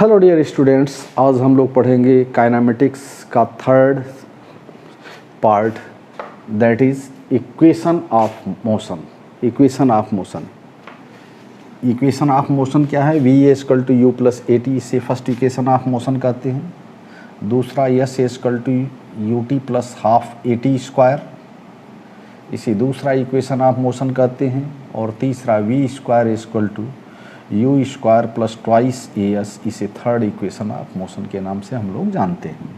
Hello dear students, आज हम लोग पढ़ेंगे काइनेमेटिक्स का third part, that is equation of motion. Equation of motion, equation of motion क्या है? v equal to u plus A t, इसे फर्स्ट इक्वेशन ऑफ मोशन कहते हैं। दूसरा s equal to u t plus half a t square, इसे दूसरा equation of motion कहते हैं। और तीसरा v square equal to u square plus twice a s, इसे थर्ड इक्वेशन ऑफ मोशन के नाम से हम लोग जानते हैं।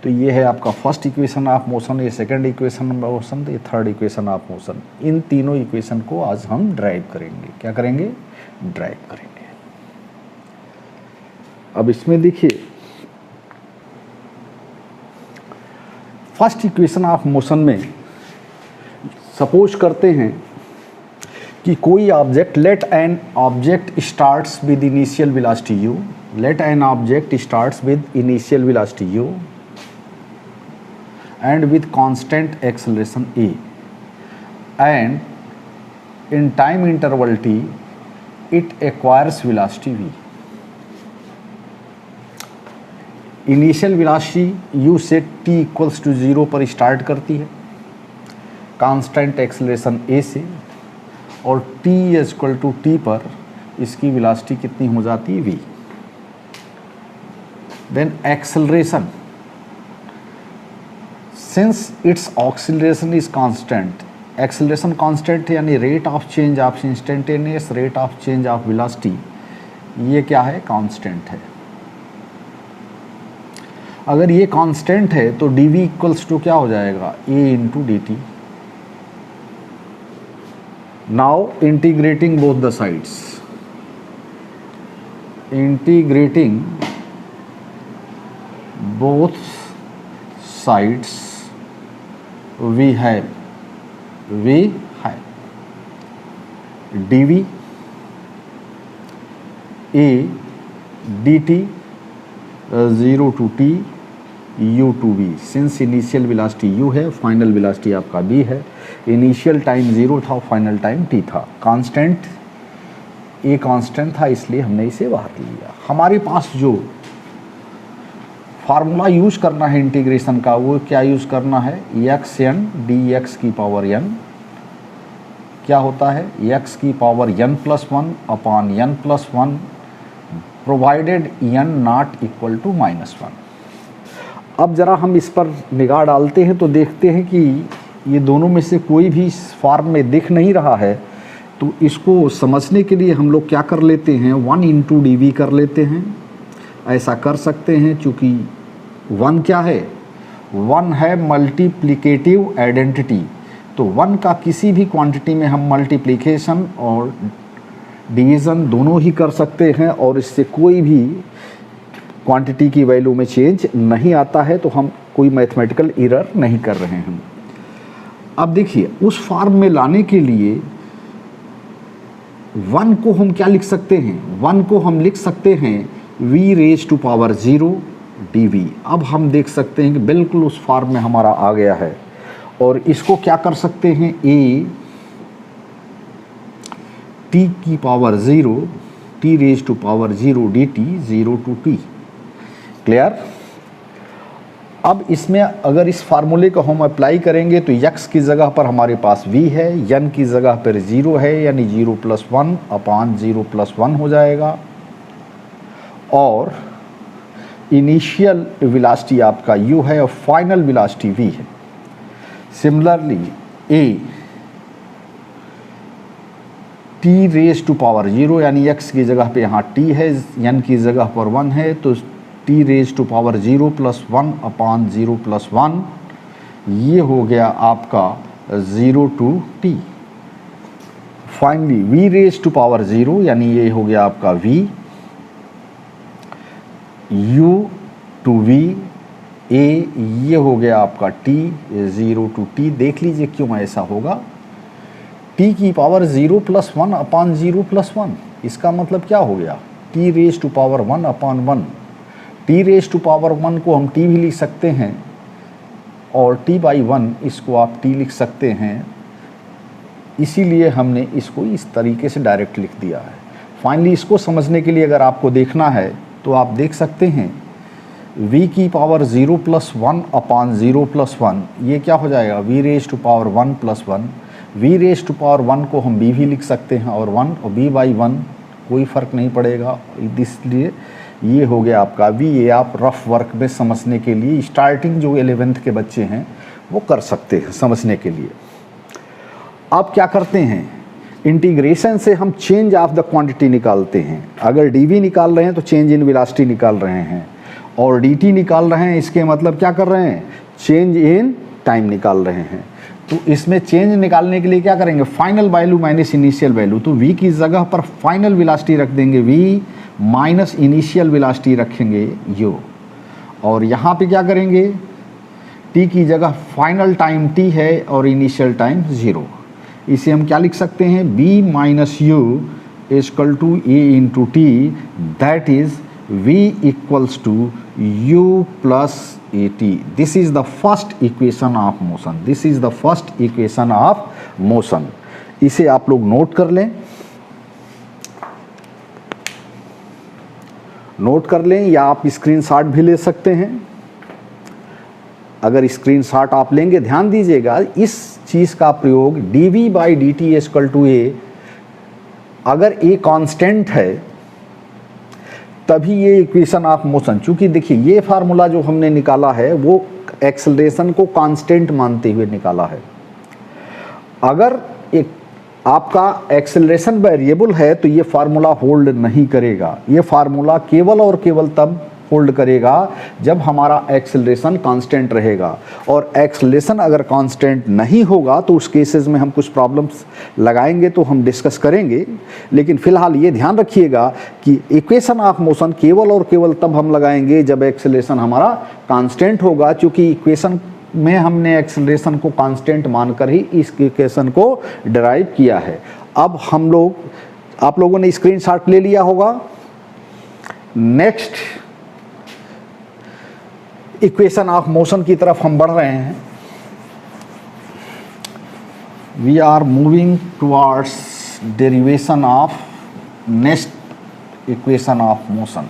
तो ये है आपका फर्स्ट इक्वेशन ऑफ मोशन, ये सेकंड इक्वेशन ऑफ मोशन, ये थर्ड इक्वेशन ऑफ मोशन। इन तीनों इक्वेशन को आज हम ड्राइव करेंगे। क्या करेंगे? ड्राइव करेंगे। अब इसमें देखिए, फर्स्ट इक्वेशन ऑफ मोशन में सपोज करते हैं कि कोई object, let an object starts with initial velocity u, let an object starts with initial velocity u and with constant acceleration a, and in time interval t it acquires velocity v। Initial velocity u से t equals to 0 पर start करती है, constant acceleration a से, और t equal to T पर इसकी velocity कितनी हो जाती है? v। Then acceleration, since it's acceleration is constant, acceleration constant यानी rate of change of instantaneous rate of change of velocity, ये क्या है? कांस्टेंट है। अगर ये कांस्टेंट है तो dv इक्वल्स टू क्या हो जाएगा? a into d T. Now integrating both the sides, integrating both sides, we have dv a dt 0 to t u to v। Since initial velocity u है, final velocity आपका v है। Initial time 0 था, final time t था। Constant a constant था, इसलिए हमने इसे बाहर लिया। हमारे पास जो फार्मूला यूज करना है इंटीग्रेशन का, वो क्या यूज करना है? एक्स एन डी एक्स की पावर n क्या होता है? x की power n plus 1 upon n plus 1 provided n not equal to -1। अब ज़रा हम इस पर निगाह डालते हैं तो देखते हैं कि ये दोनों में से कोई भी इस फॉर्म में दिख नहीं रहा है। तो इसको समझने के लिए हम लोग क्या कर लेते हैं? 1 इंटू डी वी कर लेते हैं। ऐसा कर सकते हैं चूँकि 1 क्या है? 1 है मल्टीप्लिकेटिव आइडेंटिटी। तो 1 का किसी भी क्वांटिटी में हम मल्टीप्लिकेशन और डिवीज़न दोनों ही कर सकते हैं, और इससे कोई भी क्वांटिटी की वैल्यू में चेंज नहीं आता है, तो हम कोई मैथमेटिकल एरर नहीं कर रहे हैं। अब देखिए, उस फॉर्म में लाने के लिए 1 को हम क्या लिख सकते हैं? 1 को हम लिख सकते हैं v raise to power 0 dv। अब हम देख सकते हैं कि बिल्कुल उस फॉर्म में हमारा आ गया है, और इसको क्या कर सकते हैं? a t की power 0 t raise to power 0 dt 0 to t। Clear? अब इसमें अगर इस फार्मूले को हम अप्लाई करेंगे तो x की जगह पर हमारे पास v है, n की जगह पर 0 है, यानी 0 प्लस 1 अपॉन 0 प्लस 1 हो जाएगा। और इनिशियल वेलोसिटी आपका u है और फाइनल वेलोसिटी v है। Similarly a t raise to power 0, यानी x की जगह पे यहाँ t है, n की जगह पर 1 है, तो t raise to power 0 plus 1 upon 0 plus 1, ये हो गया आपका 0 to t। Finally v raise to power 0, यानी ये हो गया आपका v, u to v, a ये हो गया आपका t 0 टू t। देख लीजिए क्यों ऐसा होगा? t की पावर 0 प्लस 1 अपॉन 0 प्लस 1, इसका मतलब क्या हो गया? t raise to power 1 upon 1। t raise to power 1 को हम t भी लिख सकते हैं, और t बाई 1 इसको आप t लिख सकते हैं। इसीलिए हमने इसको इस तरीके से डायरेक्ट लिख दिया है। फाइनली इसको समझने के लिए अगर आपको देखना है तो आप देख सकते हैं v की पावर 0 + 1 अपान 0 + 1, ये क्या हो जाएगा v raise to power 1 + 1। v raise to power 1 को हम b भी लिख सकते हैं और 1 और b/1 कोई फ़र्क नहीं पड़ेगा, इसलिए ये हो गया आपका v। ये आप रफ वर्क में समझने के लिए स्टार्टिंग जो 11th के बच्चे हैं वो कर सकते हैं समझने के लिए। अब क्या करते हैं, इंटीग्रेशन से हम चेंज ऑफ द क्वांटिटी निकालते हैं। अगर dv निकाल रहे हैं तो चेंज इन वेलोसिटी निकाल रहे हैं, और dt निकाल रहे हैं, इसके मतलब क्या कर रहे हैं, चेंज इन टाइम निकाल रहे हैं। तो इसमें चेंज निकालने के लिए क्या करेंगे, final value minus initial value. तो v की जगह पर फाइनल वेलोसिटी रख देंगे v माइनस इनिशियल वेलोसिटी रखेंगे u, और यहाँ पे क्या करेंगे, t की जगह फाइनल टाइम t है और इनिशियल टाइम 0। इसे हम क्या लिख सकते हैं, b minus u equal to a into T, that is v equals to u plus a t। This is the first equation of motion, this is the first equation of motion. इसे आप लोग note कर लें, note कर लें, या आप screenshot भी ले सकते हैं। अगर स्क्रीनशॉट आप लेंगे, ध्यान दीजिएगा इस चीज़ का प्रयोग dv/dt इक्वल टू a, अगर a कांस्टेंट है तभी ये इक्वेशन ऑफ मोशन, चूंकि देखिए ये फार्मूला जो हमने निकाला है वो एक्सेलरेशन को कांस्टेंट मानते हुए निकाला है। अगर एक आपका एक्सेलरेशन वेरिएबल है तो ये फार्मूला होल्ड नहीं करेगा। ये फार्मूला केवल और केवल तब होल्ड करेगा जब हमारा एक्सेलरेशन कांस्टेंट रहेगा, और एक्सेलरेशन अगर कांस्टेंट नहीं होगा तो उस केसेस में हम कुछ प्रॉब्लम्स लगाएंगे तो हम डिस्कस करेंगे। लेकिन फिलहाल ये ध्यान रखिएगा कि इक्वेशन ऑफ मोशन केवल और केवल तब हम लगाएंगे जब एक्सेलरेशन हमारा कांस्टेंट होगा, क्योंकि इक्वेशन में हमने एक्सेलरेशन को कांस्टेंट मानकर ही इस इक्वेशन को डिराइव किया है। अब हम लोग, आप लोगों ने स्क्रीनशॉट ले लिया होगा। नेक्स्ट इक्वेशन ऑफ मोशन की तरफ हम बढ़ रहे हैं। We are moving towards derivation of next equation of motion,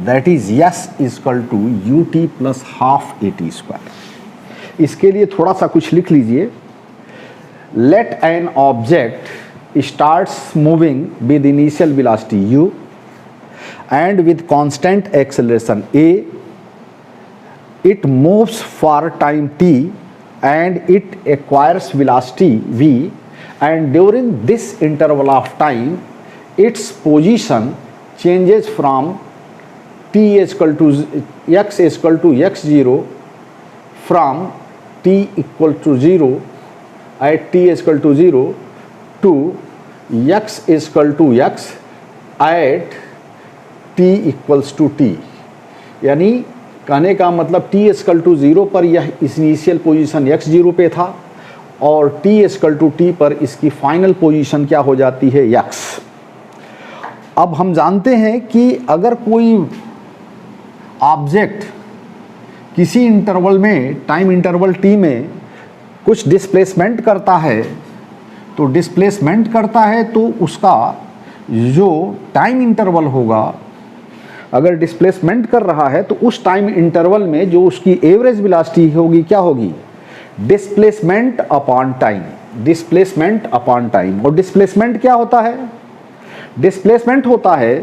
that is s equal to ut plus half at square. इसके लिए थोड़ा सा कुछ लिख लीजिए। Let an object starts moving with initial velocity u and with constant acceleration a, it moves for time t and it acquires velocity v, and during this interval of time its position changes from t equal to x equal to x0, from t equal to 0 at t equal to 0 to x equal to x at t equals to t. यानी कहने का मतलब t equal to 0 पर यह initial position x0 पे था, और t equal to t पर इसकी फाइनल पोजीशन क्या हो जाती है, x। अब हम जानते हैं कि अगर कोई ऑब्जेक्ट किसी इंटरवल में, टाइम इंटरवल t में कुछ डिस्प्लेसमेंट करता है, तो डिस्प्लेसमेंट करता है तो उसका जो टाइम इंटरवल होगा, अगर डिस्प्लेसमेंट कर रहा है तो उस टाइम इंटरवल में जो उसकी एवरेज वेलोसिटी होगी क्या होगी, displacement upon time, displacement upon time. और डिस्प्लेसमेंट क्या होता है, डिस्प्लेसमेंट होता है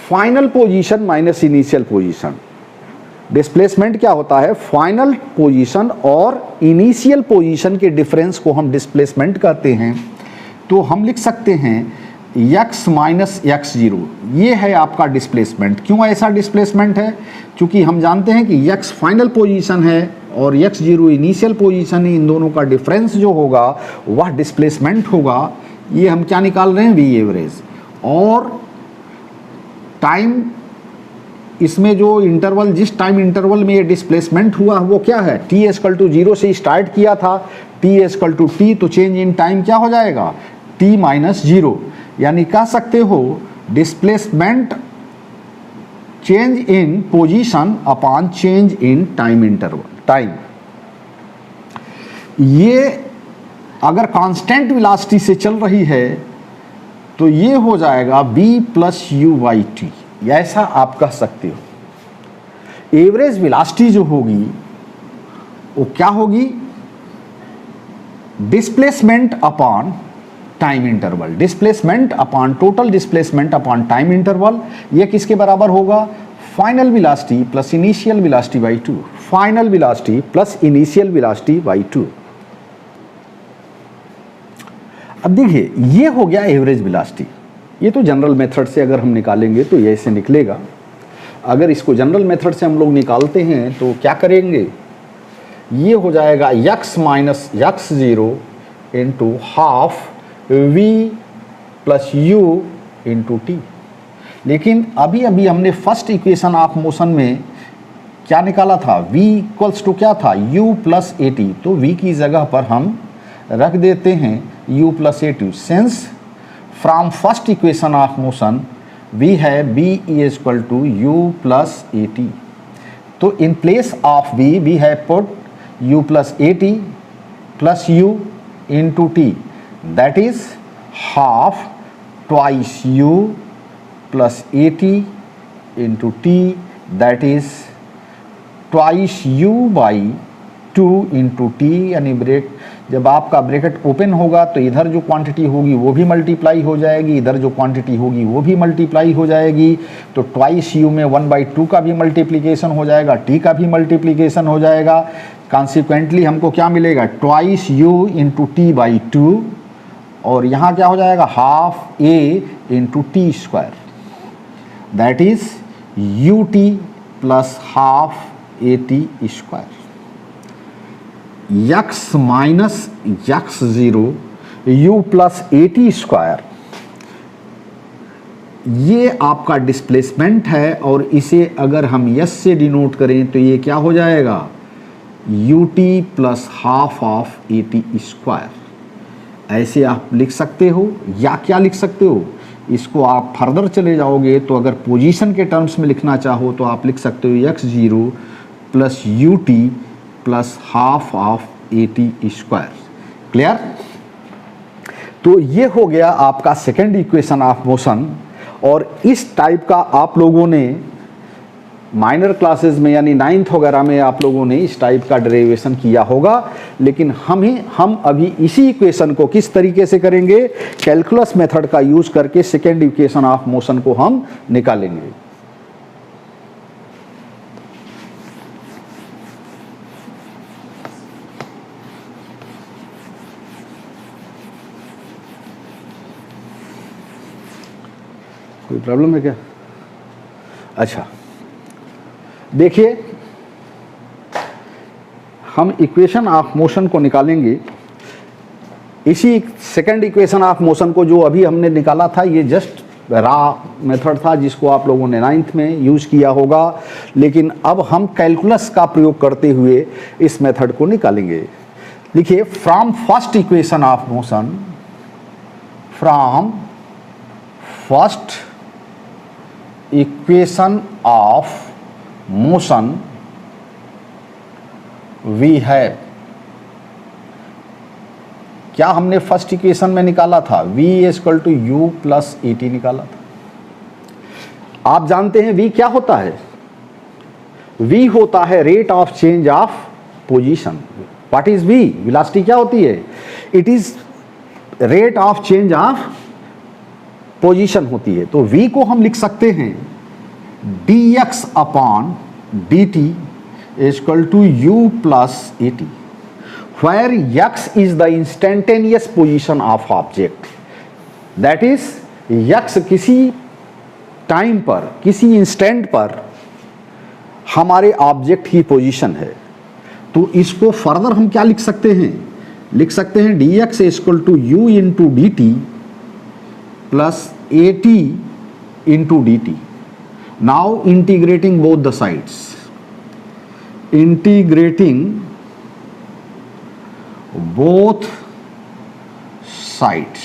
final position minus initial position. Displacement क्या होता है, फाइनल पोजीशन और इनिशियल पोजीशन के डिफरेंस को हम डिस्प्लेसमेंट कहते हैं। तो हम लिख सकते हैं x माइनस x0, ये है आपका डिस्प्लेसमेंट। क्यों ऐसा डिस्प्लेसमेंट है, क्योंकि हम जानते हैं कि x फाइनल पोजीशन है और x0 इनिशियल पोजीशन है, इन दोनों का डिफरेंस जो होगा वह डिस्प्लेसमेंट होगा। ये हम क्या निकाल रहे हैं, v एवरेज। और टाइम, इसमें जो इंटरवल, जिस टाइम इंटरवल में ये डिस्प्लेसमेंट हुआ वो क्या है, t इक्वल टू 0 से स्टार्ट किया था, t इक्वल टू t, तो चेंज इन टाइम क्या हो जाएगा, t माइनस 0। यानी कह सकते हो displacement change in position upon change in time interval, time. ये अगर कांस्टेंट वेलोसिटी से चल रही है तो ये हो जाएगा b plus you by T, ऐसा आप कह सकते हो। एवरेज वेलोसिटी जो होगी वो क्या होगी, displacement upon time interval, displacement upon total displacement upon time interval. ये किसके बराबर होगा, final velocity plus initial velocity by 2, final velocity plus initial velocity by 2। अब देखिए ये हो गया एवरेज वेलोसिटी। ये तो जनरल मेथड से अगर हम निकालेंगे तो ये ऐसे निकलेगा। अगर इसको जनरल मेथड से हम लोग निकालते हैं तो क्या करेंगे, ये हो जाएगा x minus x zero into half v plus you into T. लेकिन अभी अभी हमने फर्स्ट इक्वेशन ऑफ मोशन में क्या निकाला था, v इक्वल्स टू क्या था, u प्लस ए टी। तो v की जगह पर हम रख देते हैं u plus A T. Since from first equation of motion v है b is equal to u plus A T. तो in place of v V है put u plus A T plus u into T, that is half twice u plus A T into T, that is twice u by 2 into T. यानी break जब आपका bracket open होगा तो इधर जो quantity होगी वो भी मल्टीप्लाई हो जाएगी, इधर जो क्वांटिटी होगी वो भी मल्टीप्लाई हो जाएगी। तो ट्वाइस u में 1/2 का भी मल्टीप्लिकेशन हो जाएगा, t का भी मल्टीप्लिकेशन हो जाएगा। कॉन्सिक्वेंटली हमको क्या मिलेगा, twice u into T by 2, और यहाँ क्या हो जाएगा, half a into T square, that is you t plus half a t square. x minus x zero you plus A t square, ये आपका डिस्प्लेसमेंट है, और इसे अगर हम यस से डिनोट करें तो ये क्या हो जाएगा, u t plus half of a t square. ऐसे आप लिख सकते हो, या क्या लिख सकते हो, इसको आप फर्दर चले जाओगे तो अगर पोजीशन के टर्म्स में लिखना चाहो तो आप लिख सकते हो x zero plus you t plus half of a t square. Clear. तो ये हो गया आपका सेकेंड इक्वेशन ऑफ मोशन। और इस टाइप का आप लोगों ने माइनर क्लासेस में यानी 9th वगैरह में आप लोगों ने इस टाइप का डेरिवेशन किया होगा, लेकिन हम अभी इसी इक्वेशन को किस तरीके से करेंगे, कैलकुलस मेथड का यूज करके सेकेंड इक्वेशन ऑफ मोशन को हम निकालेंगे। कोई प्रॉब्लम है क्या? अच्छा देखिए, हम इक्वेशन ऑफ मोशन को निकालेंगे। इसी सेकंड इक्वेशन ऑफ मोशन को जो अभी हमने निकाला था, ये जस्ट रा मेथड था जिसको आप लोगों ने 9th में यूज किया होगा, लेकिन अब हम कैलकुलस का प्रयोग करते हुए इस मेथड को निकालेंगे। देखिए, from first equation of motion, from first equation of motion we have, क्या हमने फर्स्ट इक्वेशन में निकाला था, v equal to u plus A t निकाला था। आप जानते हैं v क्या होता है, v होता है rate of change of position. What is v, velocity क्या होती है, it is rate of change of position होती है। तो v को हम लिख सकते हैं dx upon dt equal to u plus A t, where x is the instantaneous position of object, that is x किसी टाइम पर, किसी इंस्टेंट पर हमारे ऑब्जेक्ट की पोजीशन है। तो इसको फर्दर हम क्या लिख सकते हैं, लिख सकते हैं dx equal to u into d t plus A T into d t. Now integrating both the sides, integrating both sides.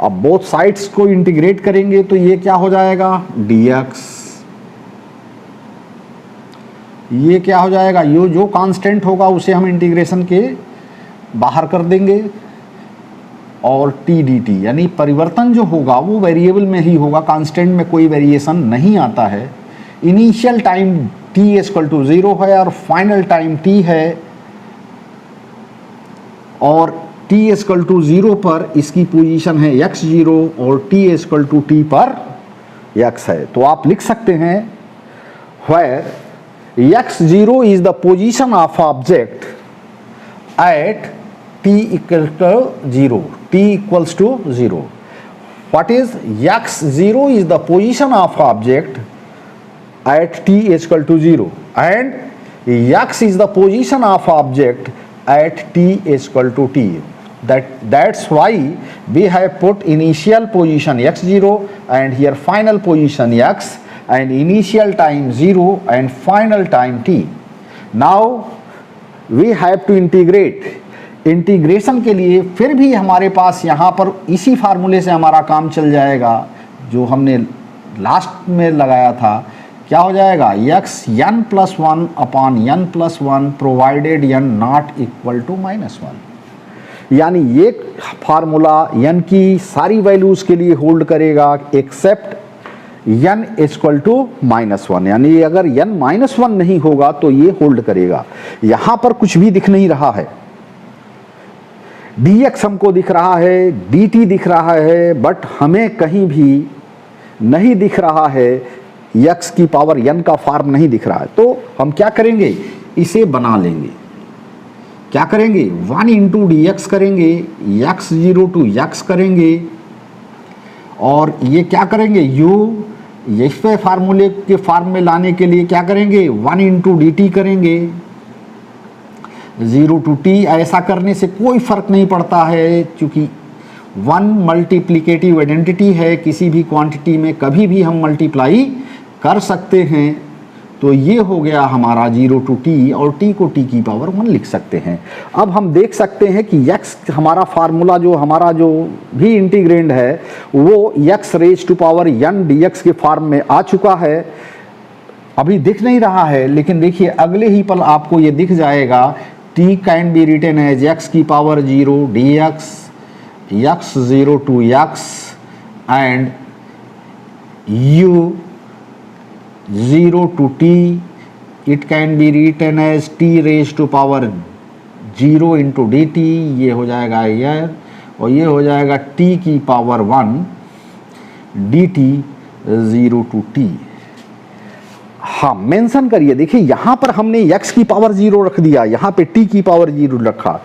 अब बोथ साइड्स को इंटीग्रेट करेंगे तो ये क्या हो जाएगा, dx, ये क्या हो जाएगा, ये जो कांस्टेंट होगा उसे हम इंटीग्रेशन के बाहर कर देंगे और टी डी टी, यानी परिवर्तन जो होगा वो वेरिएबल में ही होगा, कांस्टेंट में कोई वेरिएशन नहीं आता है। Initial time t equal to 0 है और फाइनल टाइम t है, और t इक्वल टू 0 पर इसकी पोजीशन है x0 और t इक्वल टू t पर x है। तो आप लिख सकते हैं where x0 is the position of object at t equal to 0, t equals to 0. What is x0 is the position of object at t equal to 0 and x is the position of object at t equal to t. That's why we have put initial position x0 and here final position x and initial time 0 and final time t. Now we have to integrate. Integration के लिए फिर भी हमारे पास यहाँ पर इसी फार्मूले से हमारा काम चल जाएगा जो हमने लास्ट में लगाया था। क्या हो जाएगा, x n plus one upon n plus one provided n not equal to -1, यानी ये फार्मूला n की सारी वैल्यूज़ के लिए होल्ड करेगा एक्सेप्ट n इक्वल टू -1, यानी अगर n -1 नहीं होगा तो ये होल्ड करेगा। यहाँ पर कुछ भी दिख नहीं रहा है, dx हमको दिख रहा है, dt दिख रहा है, बट हमें कहीं भी नहीं दिख रहा है x की पावर n का फॉर्म नहीं दिख रहा है। तो हम क्या करेंगे, इसे बना लेंगे। क्या करेंगे, 1 इंटू dx करेंगे, x0 टू x करेंगे, और ये क्या करेंगे u इस पे फार्मूले के फॉर्म में लाने के लिए क्या करेंगे, 1 इंटू dt करेंगे, 0 टू t। ऐसा करने से कोई फर्क नहीं पड़ता है क्योंकि 1 मल्टीप्लिकेटिव आइडेंटिटी है, किसी भी क्वांटिटी में कभी भी हम मल्टीप्लाई कर सकते हैं। तो ये हो गया हमारा 0 टू t और t को t की पावर 1 लिख सकते हैं। अब हम देख सकते हैं कि x हमारा फार्मूला जो हमारा जो भी इंटीग्रेंड है वो x raise to power n dx के फॉर्म में आ चुका है। अभी दिख नहीं रहा है लेकिन देखिए अगले ही पल आपको ये दिख जाएगा। t can be written as x की power 0 dx x0 to x and u 0 to t, it can be written as t raised to power 0 into dt, ये हो जाएगा यह, और ये हो जाएगा t की पावर 1 dt 0 to t। हाँ, मेंशन करिए, देखिए यहाँ पर हमने x की पावर 0 रख दिया, यहाँ पे t की पावर 0 रखा।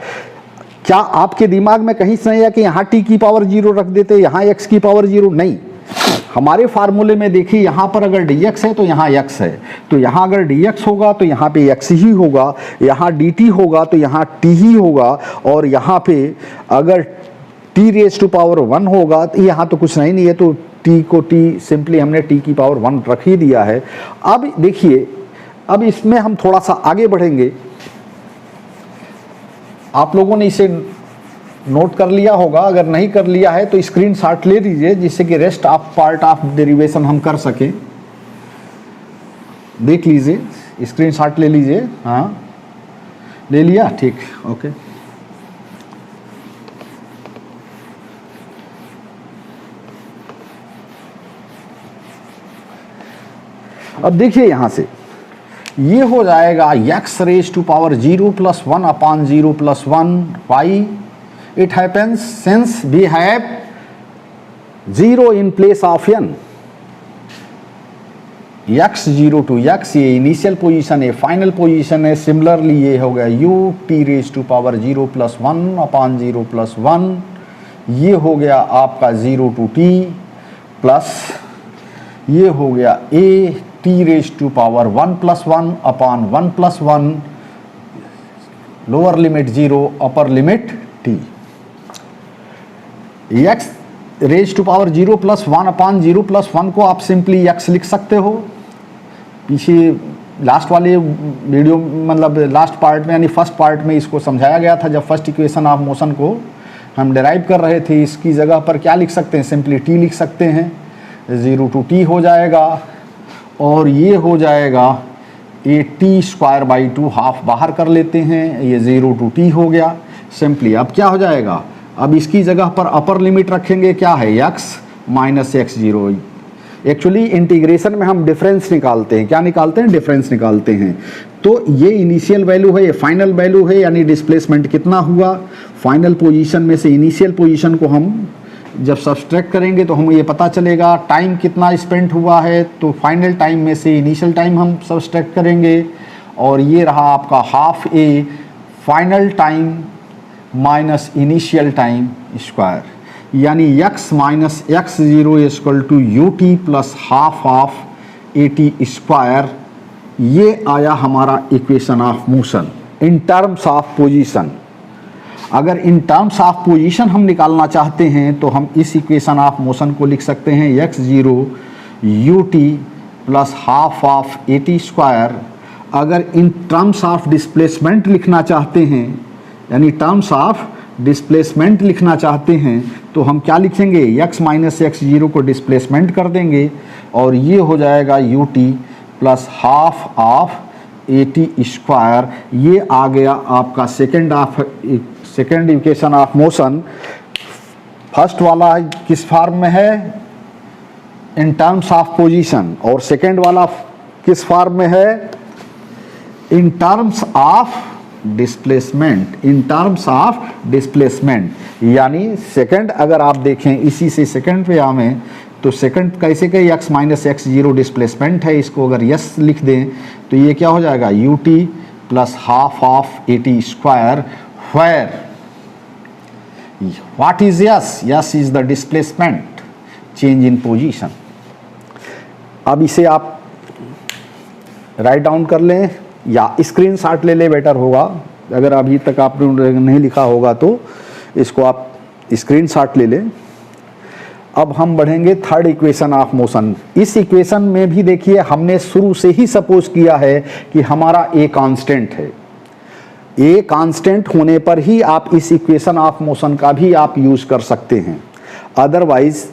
क्या आपके दिमाग में कहीं से नहीं है कि यहाँ t की पावर 0 रख देते, यहाँ x की पावर 0? नहीं, हमारे फार्मूले में देखिए यहाँ पर अगर dx है तो यहाँ x है, तो यहाँ अगर dx होगा तो यहाँ पे x ही होगा, यहाँ dt होगा तो यहाँ t ही होगा, और यहाँ पे अगर t रेज टू पावर 1 होगा तो यहाँ तो कुछ नहीं है, तो t को t सिंपली हमने t की पावर 1 रख ही दिया है। अब देखिए, अब इसमें हम थोड़ा सा आगे बढ़ेंगे। आप लोगों ने इसे नोट कर लिया होगा, अगर नहीं कर लिया है तो स्क्रीनशॉट ले लीजिए जिससे कि rest of part of derivation हम कर सकें। देख लीजिए, स्क्रीनशॉट ले लीजिए। हाँ, ले लिया, ठीक, ओके। अब देखिए यहाँ से ये हो जाएगा x raise to power 0 plus 1 upon 0 plus 1 y। It happens since we have 0 in place of n, x0 to x ये इनिशियल पोजीशन है, फाइनल पोजीशन है। सिमिलरली ये हो गया u t raise to power 0 plus 1 upon 0 plus 1, ये हो गया आपका 0 टू t प्लस ये हो गया a t raise to power 1 plus 1 upon 1 plus 1, lower limit 0 upper limit t। x raise to power 0 plus 1 upon 0 plus 1 को आप simply x लिख सकते हो। पीछे लास्ट वाले वीडियो मतलब लास्ट पार्ट में यानी फर्स्ट पार्ट में इसको समझाया गया था, जब फर्स्ट इक्वेशन ऑफ मोशन को हम डिराइव कर रहे थे। इसकी जगह पर क्या लिख सकते हैं, सिंपली t लिख सकते हैं, 0 टू t हो जाएगा, और ये हो जाएगा a t square by 2 half बाहर कर लेते हैं, ये 0 टू t हो गया। सिंपली अब क्या हो जाएगा, अब इसकी जगह पर अपर लिमिट रखेंगे, क्या है x minus x zero. Actually integration में हम डिफरेंस निकालते हैं, क्या निकालते हैं, डिफरेंस निकालते हैं। तो ये इनिशियल वैल्यू है, ये फाइनल वैल्यू है, यानी डिस्प्लेसमेंट कितना हुआ, फाइनल पोजीशन में से इनिशियल पोजीशन को हम जब सब्सट्रैक्ट करेंगे तो हमें ये पता चलेगा टाइम कितना स्पेंड हुआ है, तो फाइनल टाइम में से इनिशियल टाइम हम सब्सट्रैक्ट करेंगे, और ये रहा आपका half a final time minus initial time square, यानी x minus x zero equal to u t plus half of a t square. ये आया हमारा equation of motion in terms of position. अगर इन टर्म्स ऑफ पोजीशन हम निकालना चाहते हैं तो हम इस इक्वेशन ऑफ मोशन को लिख सकते हैं x zero you t plus half of a t square. अगर इन टर्म्स ऑफ डिस्प्लेसमेंट लिखना चाहते हैं, यानी टर्म्स ऑफ डिस्प्लेसमेंट लिखना चाहते हैं, तो हम क्या लिखेंगे, x माइनस एक्स जीरो को डिस्प्लेसमेंट कर देंगे और ये हो जाएगा u t plus half of a t square. ये आ गया आपका second equation of motion. First वाला किस फॉर्म में है, इन टर्म्स ऑफ पोजीशन, और सेकेंड वाला किस फॉर्म में है, इन terms of displacement, in terms of displacement. यानी सेकंड अगर आप देखें इसी से सेकंड पे आवें तो सेकंड कैसे के x minus x zero displacement है, इसको अगर यस लिख दें तो ये क्या हो जाएगा u t plus half of a t square, where what is s, s is the displacement change in position. अब इसे आप राइट डाउन कर लें या स्क्रीनशॉट ले ले, बेटर होगा। अगर अभी तक आपने नहीं लिखा होगा तो इसको आप स्क्रीनशॉट ले लें। अब हम बढ़ेंगे थर्ड इक्वेशन ऑफ मोशन। इस इक्वेशन में भी देखिए हमने शुरू से ही सपोज किया है कि हमारा ए कांस्टेंट है। ए कांस्टेंट होने पर ही आप इस इक्वेशन ऑफ मोशन का भी आप यूज कर सकते हैं, अदरवाइज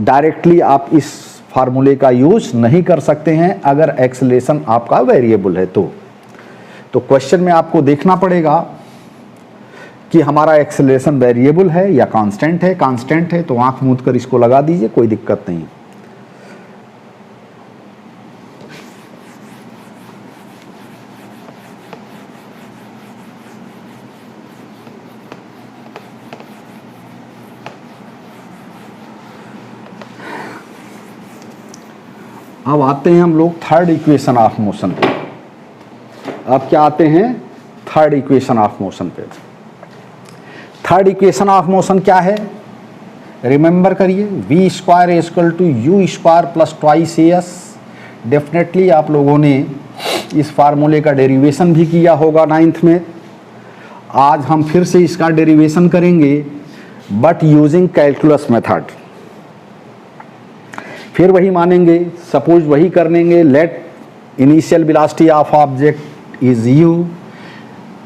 डायरेक्टली आप इस फार्मूले का यूज नहीं कर सकते हैं अगर एक्सेलरेशन आपका वेरिएबल है तो क्वेश्चन में आपको देखना पड़ेगा कि हमारा एक्सेलरेशन वेरिएबल है या कांस्टेंट है। कांस्टेंट है तो आंख मूंद कर इसको लगा दीजिए, कोई दिक्कत नहीं। अब आते हैं हम लोग थर्ड इक्वेशन ऑफ मोशन पे। अब क्या आते हैं थर्ड इक्वेशन ऑफ मोशन पे। थर्ड इक्वेशन ऑफ मोशन क्या है, रिमेंबर करिए, v square equal to u square plus twice a s. Definitely आप लोगों ने इस फार्मूले का डेरिवेशन भी किया होगा 9th में। आज हम फिर से इसका डेरिवेशन करेंगे बट यूजिंग कैलकुलस मेथड। फिर वही मानेंगे, सपोज वही कर लेंगे, let initial velocity of object is u,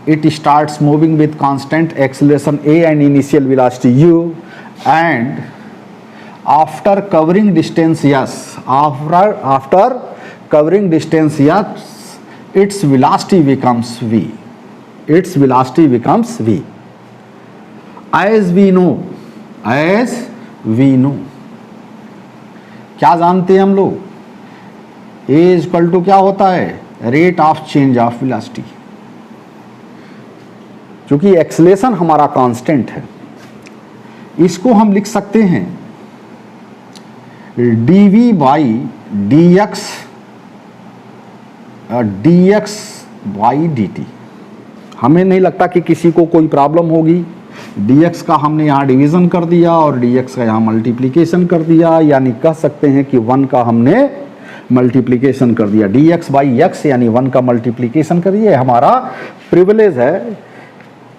it starts moving with constant acceleration a and initial velocity u, and after covering distance s, after covering distance s, its velocity becomes v, its velocity becomes v, as we know, as we know। क्या जानते हैं हम लोग, a equal to क्या होता है, rate of change of velocity. क्योंकि acceleration हमारा कांस्टेंट है, इसको हम लिख सकते हैं dv by dx dx by dt। हमें नहीं लगता कि किसी को कोई प्रॉब्लम होगी। dx का हमने यहाँ डिवीजन कर दिया और dx का यहाँ मल्टीप्लिकेशन कर दिया, यानी कह सकते हैं कि 1 का हमने मल्टीप्लिकेशन कर दिया, dx बाई x यानी 1 का मल्टीप्लिकेशन कर दिया। हमारा प्रिविलेज है,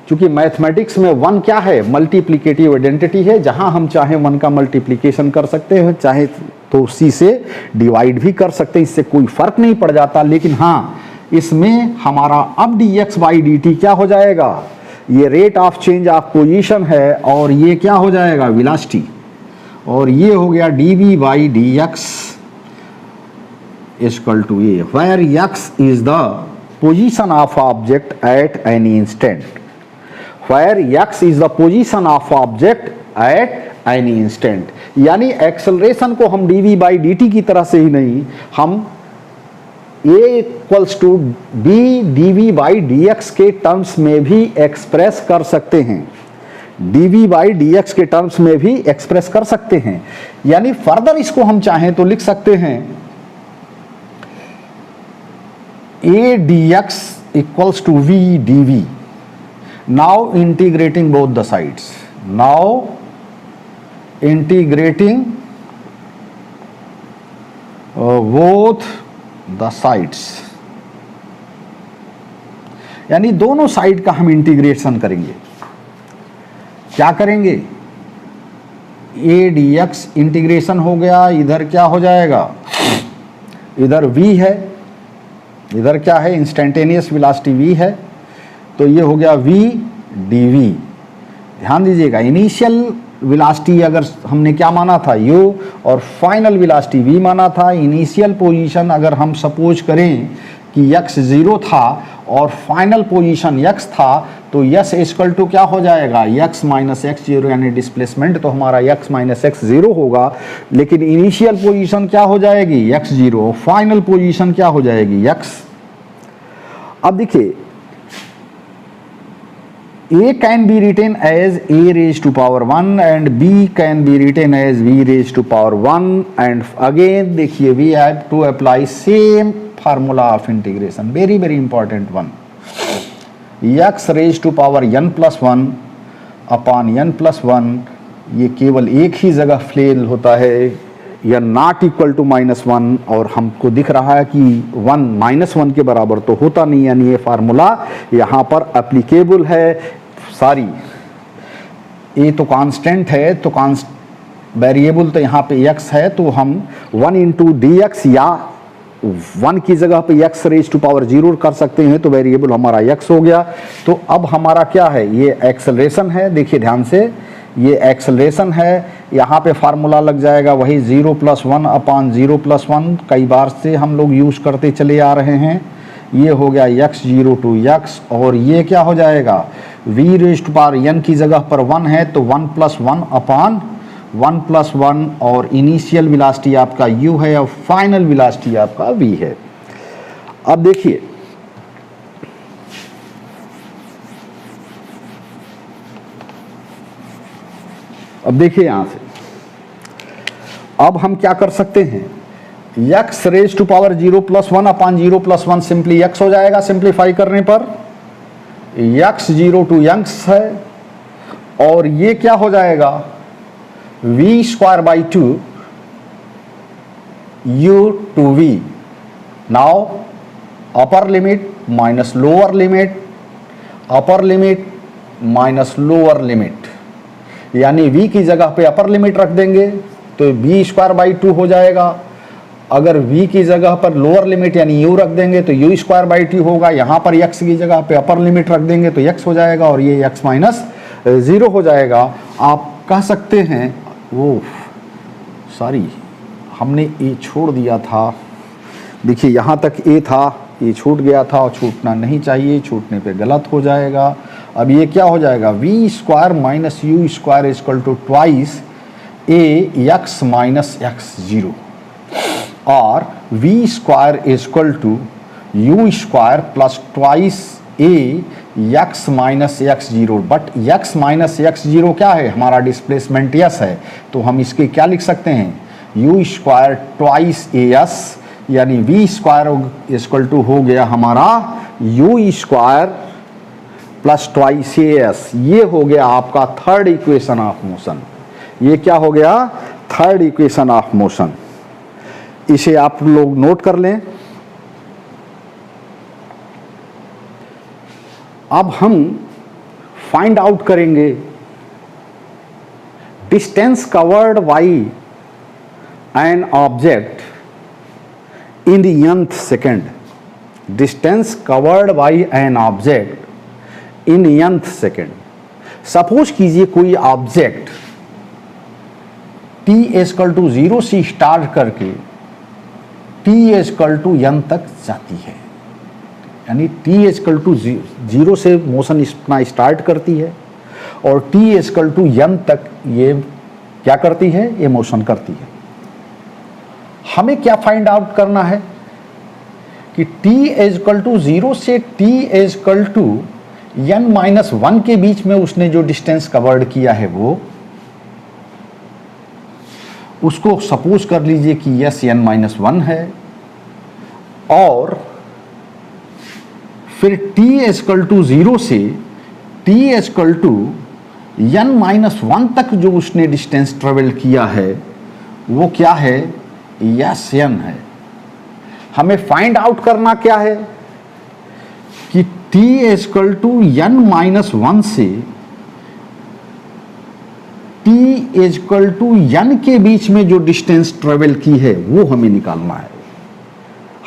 क्योंकि मैथमेटिक्स में 1 क्या है, मल्टीप्लिकेटिव आइडेंटिटी है। जहां हम चाहे 1 का मल्टीप्लिकेशन कर सकते हैं, चाहे तो उसी से डिवाइड भी कर सकते हैं, इससे कोई फर्क नहीं पड़ जाता। लेकिन हाँ, इसमें हमारा अब dx बाई dt क्या हो जाएगा, ये rate of change of position है और ये क्या हो जाएगा, वेलोसिटी, और ये हो गया dv by dx equal to a, where x is the position of object at any instant, where x is the position of object at any instant. यानी एक्सेलरेशन को हम dv बाई dt की तरह से ही नहीं, हम a equals to b dv by dx के terms में भी एक्सप्रेस कर सकते हैं, dv बाई dx के टर्म्स में भी एक्सप्रेस कर सकते हैं। यानी फर्दर इसको हम चाहें तो लिख सकते हैं a dx equals to v dv। Now integrating both the sides, now integrating both the sides, यानी दोनों साइड का हम इंटीग्रेशन करेंगे। क्या करेंगे, a dx इंटीग्रेशन हो गया, इधर क्या हो जाएगा, इधर v है, इधर क्या है, इंस्टेंटेनियस वेलोसिटी v है, तो ये हो गया v dv। ध्यान दीजिएगा, इनिशियल वेलोसिटी अगर हमने क्या माना था u और फाइनल वेलोसिटी v माना था। इनिशियल पोजीशन अगर हम सपोज करें कि x 0 था और फाइनल पोजीशन x था, तो s इक्वल टू क्या हो जाएगा, x माइनस एक्स जीरो, यानी डिस्प्लेसमेंट तो हमारा x माइनस एक्स जीरो होगा, लेकिन इनिशियल पोजीशन क्या हो जाएगी, x 0, फाइनल पोजीशन क्या हो जाएगी, x। अब देखिए, a can be written as a raised to power 1 and b can be written as v raised to power 1, and again देखिए we have to apply same formula of integration, very very important one, x raised to power n plus 1 upon n plus 1, ये केवल एक ही जगह fail होता है, या not equal to -1, और हमको दिख रहा है कि 1 -1 के बराबर तो होता नहीं, यानी ये फार्मूला यहाँ पर एप्लीकेबल है। सॉरी, ये तो कांस्टेंट है, तो वेरिएबल तो यहाँ पे x है, तो हम 1 इंटू dx या 1 की जगह पे x रेज टू पावर 0 कर सकते हैं, तो वेरिएबल हमारा x हो गया। तो अब हमारा क्या है, ये एक्सेलरेशन है, देखिए ध्यान से, ये एक्सेलरेशन है, यहाँ पे फार्मूला लग जाएगा वही 0 + 1 अपॉन 0 + 1, कई बार से हम लोग यूज करते चले आ रहे हैं। ये हो गया x 0 to x, और ये क्या हो जाएगा, v raise to power n की जगह पर 1 है, तो 1 + 1 अपॉन 1 + 1, और इनिशियल वेलोसिटी आपका u है और फाइनल वेलोसिटी आपका v है। अब देखिए, यहां से अब हम क्या कर सकते हैं, x raise to power 0 + 1 upon 0 + 1 simply x हो जाएगा, सिंप्लीफाई करने पर x 0 to x है, और ये क्या हो जाएगा, v²/2 u to v। Now upper limit minus lower limit, upper limit minus lower limit, यानी v की जगह पे अपर लिमिट रख देंगे तो v²/2 हो जाएगा। अगर v की जगह पर लोअर लिमिट यानी u रख देंगे तो u²/2 होगा। यहाँ पर x की जगह पे अपर लिमिट रख देंगे तो x हो जाएगा, और ये x - 0 हो जाएगा। आप कह सकते हैं, वो सॉरी हमने a छोड़ दिया था, देखिए यहाँ तक a था, ये छूट गया था, और छूटना नहीं चाहिए, छूटने पे गलत हो जाएगा। अब ये क्या हो जाएगा, v² - u² = twice a x - x0, और v² = u² plus twice a x - x0, but x - x0 क्या है, हमारा डिस्प्लेसमेंट s है, तो हम इसके क्या लिख सकते हैं, u² ट्वाइस as, यानी v² = हो गया हमारा u² प्लस ट्वाइस as। ये हो गया आपका थर्ड इक्वेशन ऑफ मोशन। ये क्या हो गया, थर्ड इक्वेशन ऑफ मोशन। इसे आप लोग नोट कर लें। अब हम फाइंड आउट करेंगे distance covered by an object in the nth second. Distance covered by an object in nth second. Suppose कीजिए कोई ऑब्जेक्ट t = 0 से स्टार्ट करके t = n तक जाती है, यानी t इक्वल टू 0 से मोशन अपना स्टार्ट करती है और t इक्वल टू n तक ये क्या करती है, ये मोशन करती है। हमें क्या फाइंड आउट करना है कि t इक्वल टू 0 से t इक्वल टू n-1 के बीच में उसने जो डिस्टेंस कवर्ड किया है वो, उसको सपोज कर लीजिए कि यस n-1 है, और फिर t इक्वल टू 0 से t इक्वल टू n-1 तक जो उसने डिस्टेंस ट्रेवल किया है वो क्या है, यस n है। हमें फाइंड आउट करना क्या है कि t इक्वल टू n-1 से t इक्वल टू n के बीच में जो डिस्टेंस ट्रेवल की है वो हमें निकालना है।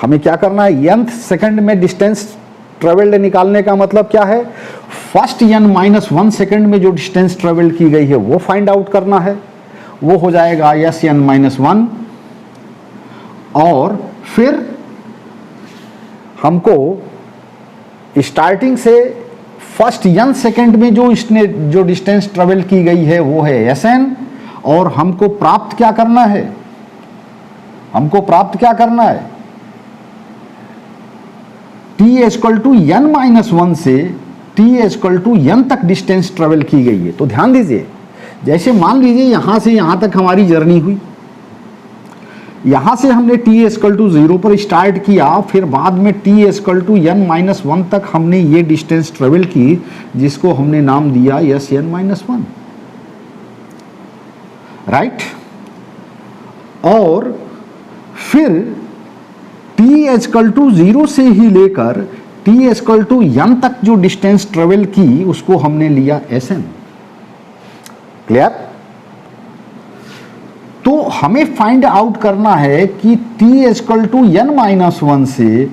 हमें क्या करना है, nth सेकंड में डिस्टेंस ट्रेवल्ड निकालने का मतलब क्या है, फर्स्ट n-1 सेकंड में जो डिस्टेंस ट्रेवल की गई है वो फाइंड आउट करना है। वो हो जाएगा यस n-1, और फिर हमको स्टार्टिंग से फर्स्ट n सेकंड में जो इसने जो डिस्टेंस ट्रेवल की गई है वो है sn, और हमको प्राप्त क्या करना है, हमको प्राप्त क्या करना है, t इक्वल टू n-1 से t इक्वल टू n तक डिस्टेंस ट्रेवल की गई है। तो ध्यान दीजिए, जैसे मान लीजिए यहां से यहां तक हमारी जर्नी हुई, यहां से हमने t इक्वल टू 0 पर स्टार्ट किया, फिर बाद में t इक्वल टू n-1 तक हमने ये डिस्टेंस ट्रेवल की जिसको हमने नाम दिया यस n-1, राइट। और फिर t इक्वल टू 0 से ही लेकर t इक्वल टू n तक जो डिस्टेंस ट्रेवल की उसको हमने लिया sn। क्लियर। तो हमें फाइंड आउट करना है कि t इक्वल टू n-1 से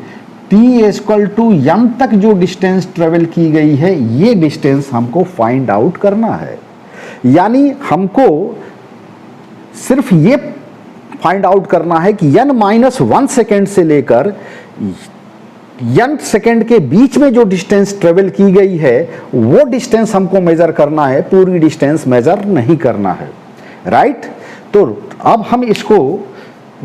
t इक्वल टू n तक जो डिस्टेंस ट्रेवल की गई है ये डिस्टेंस हमको फाइंड आउट करना है। यानी हमको सिर्फ ये फाइंड आउट करना है कि n-1 सेकेंड से लेकर n सेकेंड के बीच में जो डिस्टेंस ट्रेवल की गई है वो डिस्टेंस हमको मेजर करना है, पूरी डिस्टेंस मेजर नहीं करना है, राइट। तो अब हम इसको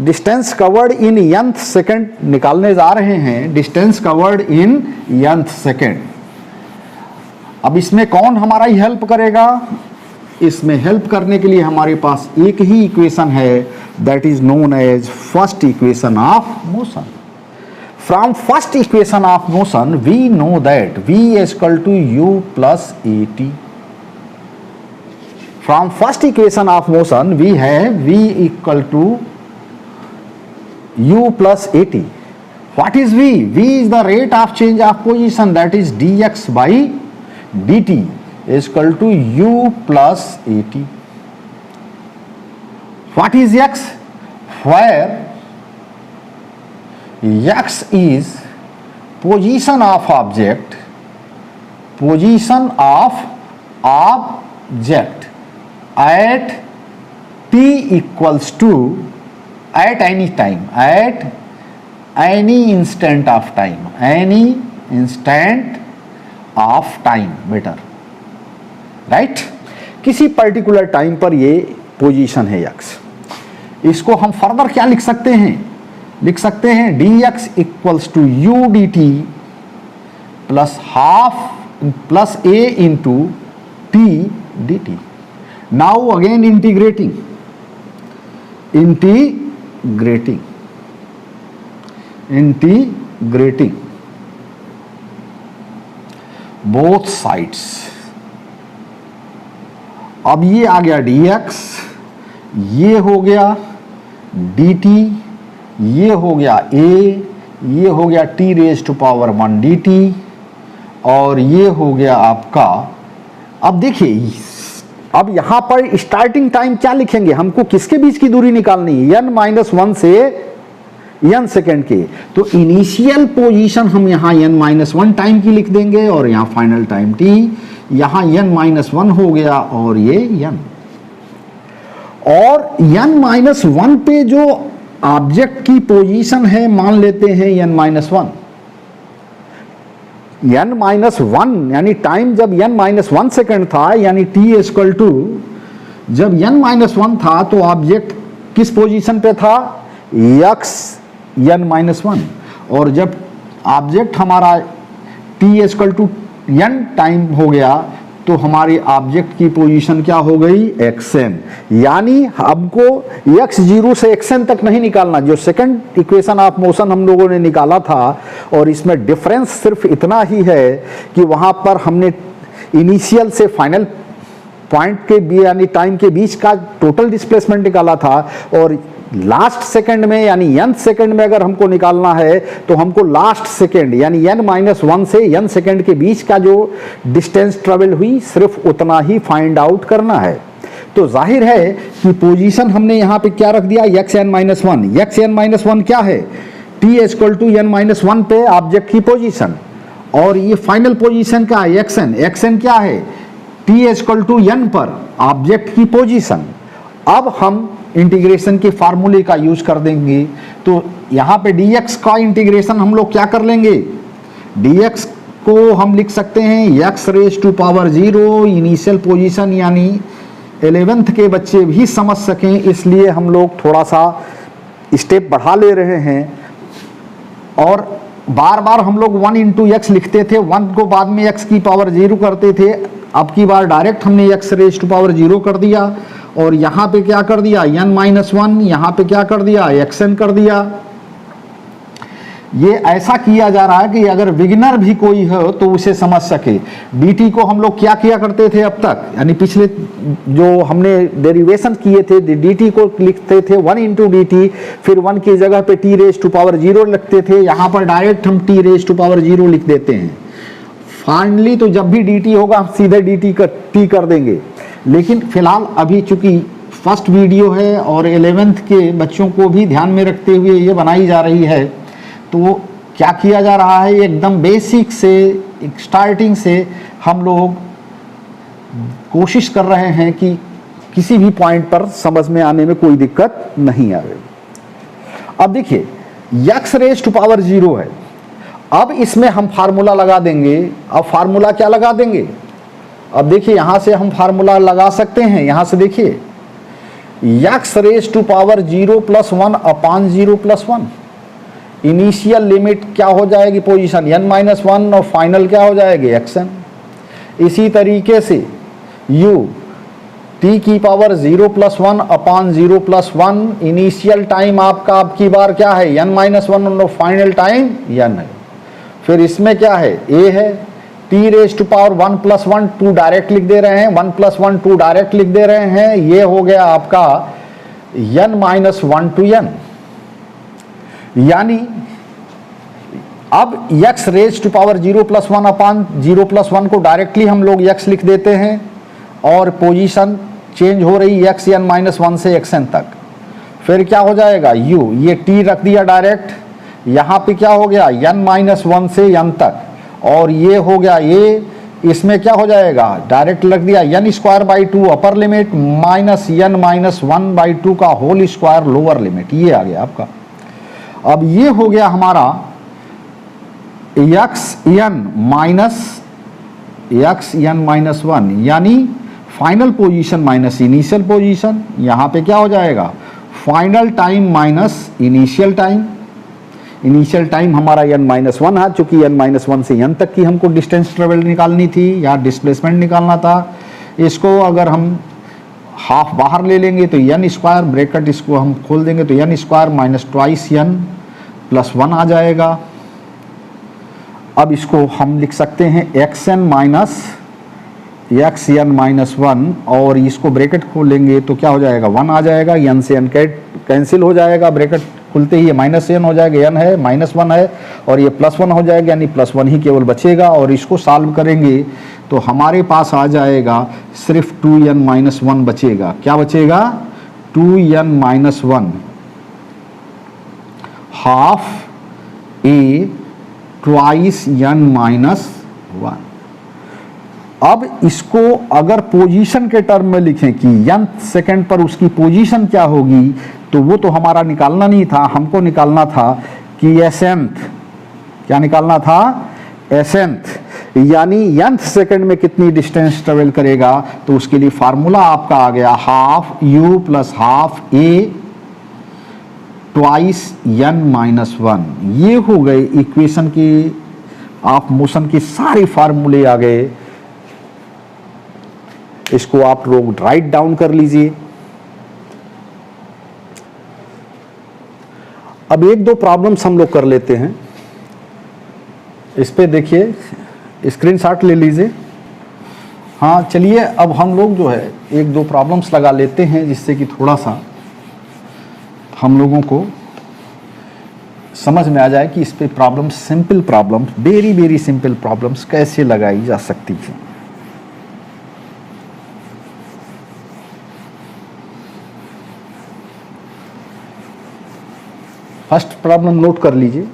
distance covered in nth second निकालने जा रहे हैं, distance covered in nth second. अब इसमें कौन हमारा ही हेल्प करेगा, इसमें हेल्प करने के लिए हमारे पास एक ही इक्वेशन है, that is known as first equation of motion. From first equation of motion we know that v equal to u plus at। From first equation of motion we have v equal to u plus at. What is v? V is the rate of change of position, that is dx by dt is equal to u plus at. What is x? Where x is position of object, position of object at t equals to, at any time, at any instant of time, any instant of time, better, right। किसी particular time पर ये position है x। इसको हम further क्या लिख सकते हैं, लिख सकते हैं dx equals to u dt plus half plus a into t dt। Now again integrating both sides। अब ये आ गया dx, ये हो गया dt, ये हो गया a, ये हो गया t raise to power 1 dt, और ये हो गया आपका। अब देखिए, अब यहां पर स्टार्टिंग टाइम क्या लिखेंगे, हमको किसके बीच की दूरी निकालनी है, n-1 से n सेकेंड के। तो इनिशियल पोजीशन हम यहां n-1 टाइम की लिख देंगे और यहां फाइनल टाइम t, यहां n-1 हो गया और ये n। और n-1 पे जो ऑब्जेक्ट की पोजीशन है मान लेते हैं n-1, n माइनस वन, यानी टाइम जब n माइनस वन सेकेंड था, यानी t इक्वल टू जब n माइनस वन था तो ऑब्जेक्ट किस पोजीशन पे था, x n माइनस वन, और जब ऑब्जेक्ट हमारा t equal to n time हो गया तो हमारी ऑब्जेक्ट की पोजीशन क्या हो गई, xn। यानी हमको x0 से xn तक नहीं निकालना, जो सेकंड इक्वेशन ऑफ मोशन हम लोगों ने निकाला था, और इसमें डिफरेंस सिर्फ इतना ही है कि वहां पर हमने इनिशियल से फाइनल पॉइंट के यानी टाइम के बीच का टोटल डिस्प्लेसमेंट निकाला था, और लास्ट सेकंड में यानी n सेकंड में अगर हमको निकालना है तो हमको लास्ट सेकंड यानी n माइनस वन से n सेकंड के बीच का जो डिस्टेंस ट्रेवल हुई सिर्फ उतना ही फाइंड आउट करना है। तो जाहिर है कि पोजीशन हमने यहाँ पे क्या रख दिया, xn minus one. xn minus one क्या है, t equal to n minus one पे ऑब्जेक्ट की पोजीशन, और ये फाइनल पोजीशन का है xn। xn क्या है, t इक्वल टू n पर ऑब्जेक्ट की पोजीशन। अब हम इंटीग्रेशन के फार्मूले का यूज कर देंगे, तो यहाँ पे dx का इंटीग्रेशन हम लोग क्या कर लेंगे, dx को हम लिख सकते हैं x raise to power 0 initial position, यानी 11th के बच्चे भी समझ सकें इसलिए हम लोग थोड़ा सा स्टेप बढ़ा ले रहे हैं। और बार बार हम लोग 1 इंटू एक्स लिखते थे, 1 को बाद में x की पावर 0 करते थे, अब की बार डायरेक्ट हमने x रेज टू पावर 0 कर दिया, और यहाँ पे क्या कर दिया n माइनस वन, यहाँ पे क्या कर दिया xn कर दिया। ये ऐसा किया जा रहा है कि अगर बिगिनर भी कोई हो तो उसे समझ सके। dt को हम लोग क्या किया करते थे अब तक, यानी पिछले जो हमने डेरिवेशन किए थे, dt को लिखते थे 1 इंटू डी टी, फिर 1 की जगह पे t रेज टू पावर 0 लिखते थे, यहाँ पर डायरेक्ट हम t रेज टू पावर 0 लिख देते हैं। फाइनली तो जब भी dt होगा हम सीधे t कर देंगे, लेकिन फिलहाल अभी चूंकि फर्स्ट वीडियो है और 11th के बच्चों को भी ध्यान में रखते हुए ये बनाई जा रही है, तो क्या किया जा रहा है, एकदम बेसिक से स्टार्टिंग से हम लोग कोशिश कर रहे हैं कि किसी भी पॉइंट पर समझ में आने में कोई दिक्कत नहीं आए। अब देखिए x रेज टू पावर 0 है, अब इसमें हम फार्मूला लगा देंगे। अब फार्मूला क्या लगा देंगे, अब देखिए यहां से हम फार्मूला लगा सकते हैं, यहां से देखिए x raise to power 0 plus 1 upon 0 plus 1, initial limit क्या हो जाएगी पोजीशन n माइनस वन, और फाइनल क्या हो जाएगी xn। इसी तरीके से u t की power 0 plus 1 upon 0 plus 1, initial time आपका अब की बार क्या है n माइनस वन, और फाइनल टाइम n है। फिर इसमें क्या है a है, t raise to power 1 plus 1 2 direct लिख दे रहे हैं, 1 प्लस 1 2 डायरेक्ट लिख दे रहे हैं, ये हो गया आपका n minus one to n। यानी अब x raise to power 0 plus 1 upon 0 plus 1 को डायरेक्टली हम लोग x लिख देते हैं, और पोजीशन चेंज हो रही x n माइनस वन से xn तक। फिर क्या हो जाएगा u, ये t रख दिया डायरेक्ट, यहाँ पे क्या हो गया n माइनस वन से n तक, और ये हो गया ये, इसमें क्या हो जाएगा डायरेक्ट लग दिया n square by 2 upper limit minus n minus one by 2 का होल स्क्वायर लोअर लिमिट, ये आ गया आपका। अब ये हो गया हमारा xn माइनस वन, यानी final position minus initial position, यहाँ पे क्या हो जाएगा final time minus initial time. Initial time हमारा n माइनस वन है, चूंकि n माइनस वन से n तक की हमको डिस्टेंस ट्रेवल निकालनी थी या डिस्प्लेसमेंट निकालना था। इसको अगर हम हाफ बाहर ले लेंगे तो n स्क्वायर, ब्रैकेट इसको हम खोल देंगे तो n square minus twice n plus 1 आ जाएगा। अब इसको हम लिख सकते हैं xn minus xn minus one, और इसको ब्रैकेट खोल लेंगे तो क्या हो जाएगा 1 आ जाएगा, n से n कैंसिल हो जाएगा, ब्रैकेट खुलते ही ये माइनस n हो जाएगा, n है माइनस 1 है, और ये प्लस 1 हो जाएगा, यानी प्लस 1 ही केवल बचेगा। और इसको सॉल्व करेंगे तो हमारे पास आ जाएगा सिर्फ 2n माइनस 1 बचेगा। क्या बचेगा 2n minus 1 half a twice n minus 1। अब इसको अगर पोजीशन के टर्म में लिखें कि n सेकंड पर उसकी पोजीशन क्या होगी, तो वो तो हमारा निकालना नहीं था, हमको निकालना था कि एसेंथ, क्या निकालना था एसेंथ यानी nth सेकंड में कितनी डिस्टेंस ट्रेवल करेगा, तो उसके लिए फार्मूला आपका आ गया half u plus half a twice n minus 1। ये हो गए इक्वेशन की ऑफ मोशन की सारे फार्मूले आ गए। इसको आप लोग राइट डाउन कर लीजिए। अब एक दो प्रॉब्लम्स हम लोग कर लेते हैं। इस पे देखिए, स्क्रीनशॉट ले लीजिए। हाँ चलिए, अब हम लोग जो है एक दो प्रॉब्लम्स लगा लेते हैं, जिससे कि थोड़ा सा हम लोगों को समझ में आ जाए कि इस पे problems, simple problems, very very simple problems कैसे लगाई जा सकती हैं। फर्स्ट प्रॉब्लम नोट कर लीजिए।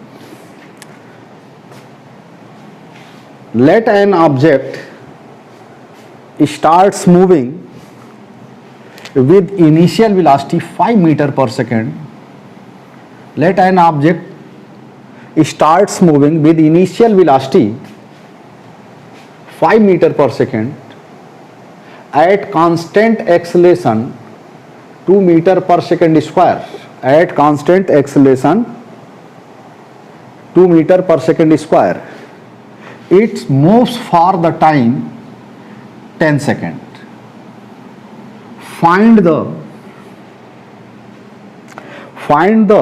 Let an object starts moving with initial velocity 5 meter per second. Let an object starts moving with initial velocity 5 meter per second at constant acceleration 2 meter per second square. At constant acceleration 2 meter per second square. It moves for the time 10 seconds. Find the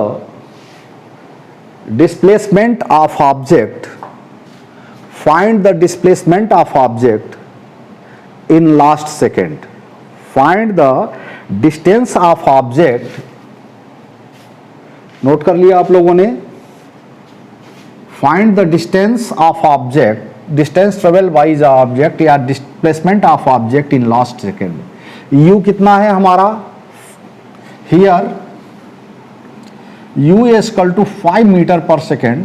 displacement of object. Find the displacement of object in last second. Find the distance of object. Note कर लिया आप लोगों ने। Find the distance of object, distance travel by the object या displacement of object in last second. u कितना है हमारा, here u is equal to 5 meter per second,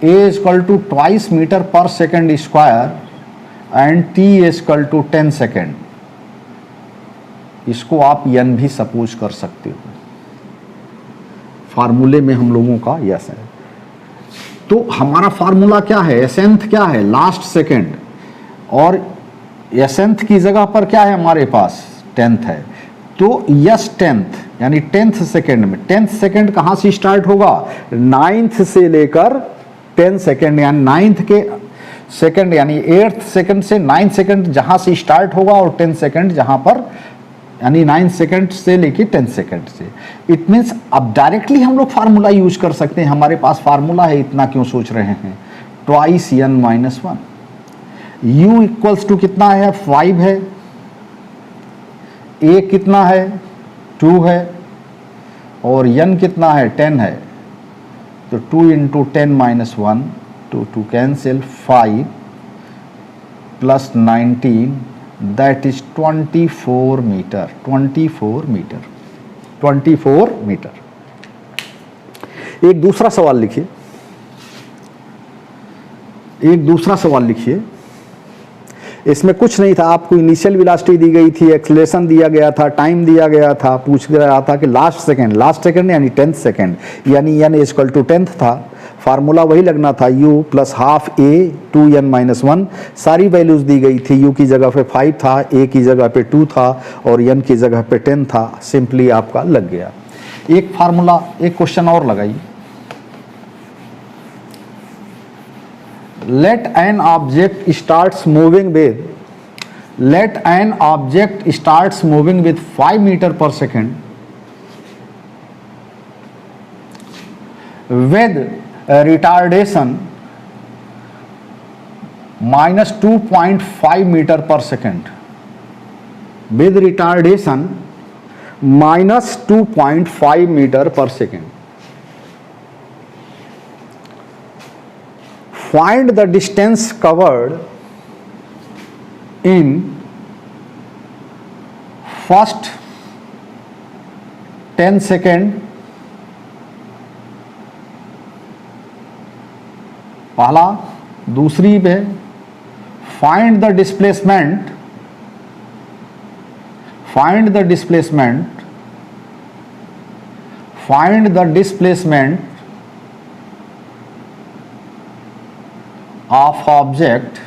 a is equal to twice meter per second square and t is equal to 10 second. इसको आप n भी suppose कर सकते हो, फार्मूले में हम लोगों का यस है। तो हमारा फार्मूला क्या है, एसेंथ क्या है, लास्ट सेकेंड, और एसेंथ की जगह पर क्या है हमारे पास, टेंथ है। तो यस टेंथ यानी 10th सेकेंड में, 10th सेकेंड कहां से स्टार्ट होगा, 9th से लेकर 10 सेकेंड, यानी 9th के सेकेंड यानी 8th सेकेंड से 9th सेकेंड जहां से स्टार्ट होगा, और 10 सेकेंड जहां पर यानी 9 सेकेंड से लेके 10 सेकेंड से। इट मीन्स अब डायरेक्टली हम लोग फार्मूला यूज कर सकते हैं, हमारे पास फार्मूला है, इतना क्यों सोच रहे हैं, twice n minus 1। u equals to कितना है, 5 है, a कितना है, 2 है, और n कितना है, 10 है। तो 2 into 10 minus 1, two cancel, 5 plus 19 that is 24 metre, 24 metre, 24 metre. एक दूसरा सवाल लिखिए, एक दूसरा सवाल लिखिए। इसमें कुछ नहीं था, आपको इनिशियल वेलोसिटी दी गई थी, एक्सेलरेशन दिया गया था, टाइम दिया गया था, पूछ रहा था कि लास्ट सेकंड यानी 10th सेकंड, यानी n is equal to 10th था। फार्मूला वही लगना था, u plus half a 2n minus 1। सारी वैल्यूज दी गई थी, u की जगह पे 5 था, a की जगह पे 2 था, और n की जगह पे 10 था। सिंपली आपका लग गया। एक फार्मूला, एक क्वेश्चन और लगाइए। Let an object starts moving with 5 meter per second with retardation minus 2.5 meter per second, with retardation minus 2.5 meter per second. Find the distance covered in first 10 second, पहला, दूसरी पे find the displacement of object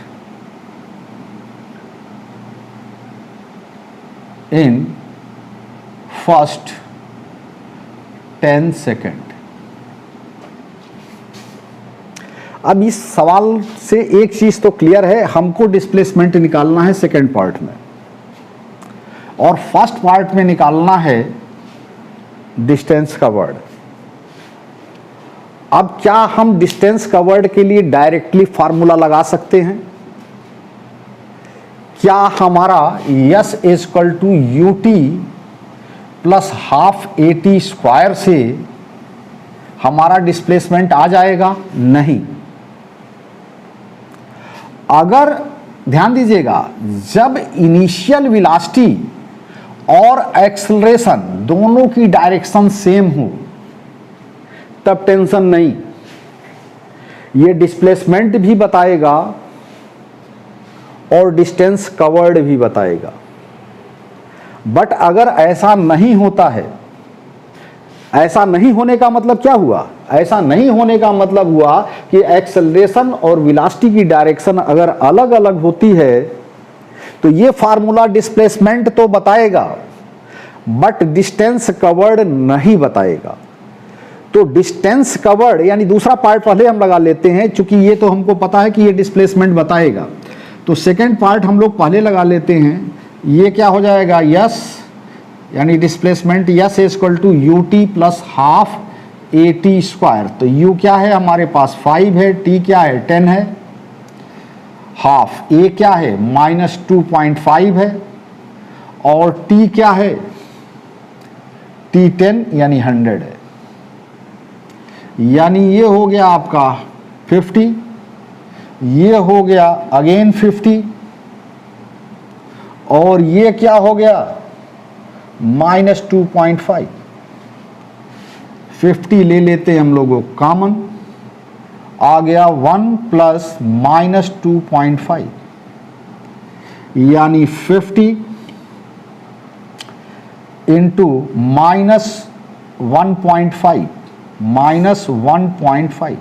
in first 10 second. अब इस सवाल से एक चीज तो क्लियर है, हमको डिस्प्लेसमेंट निकालना है सेकेंड पार्ट में और फर्स्ट पार्ट में निकालना है डिस्टेंस कवर्ड। अब क्या हम डिस्टेंस कवर्ड के लिए डायरेक्टली फार्मूला लगा सकते हैं? क्या हमारा S equal to UT plus half AT square से हमारा डिस्प्लेसमेंट आ जाएगा? नहीं। अगर ध्यान दीजिएगा, जब इनिशियल वेलोसिटी और एक्सेलरेशन दोनों की डायरेक्शन सेम हो तब टेंशन नहीं, ये डिस्प्लेसमेंट भी बताएगा और डिस्टेंस कवर्ड भी बताएगा। बट अगर ऐसा नहीं होता है, ऐसा नहीं होने का मतलब क्या हुआ? ऐसा नहीं होने का मतलब हुआ कि एक्सेलरेशन और वेलोसिटी की डायरेक्शन अगर अलग अलग होती है तो ये फार्मूला डिस्प्लेसमेंट तो बताएगा बट डिस्टेंस कवर्ड नहीं बताएगा। तो डिस्टेंस कवर्ड यानी दूसरा पार्ट पहले हम लगा लेते हैं, क्योंकि ये तो हमको पता है कि ये डिस्प्लेसमेंट बताएगा। तो सेकेंड पार्ट हम लोग पहले लगा लेते हैं। ये क्या हो जाएगा? यस यानी displacement s equal to UT plus half AT square. तो U क्या है हमारे पास 5 है, T क्या है 10 है, हाफ A क्या है -2.5 है और T क्या है T10 यानी 100 है। यानी ये हो गया आपका 50, ये हो गया अगेन 50 और ये क्या हो गया -2.5। 50 ले लेते हैं हम लोगों कॉमन, आ गया 1 प्लस -2.5 यानी 50 into -1.5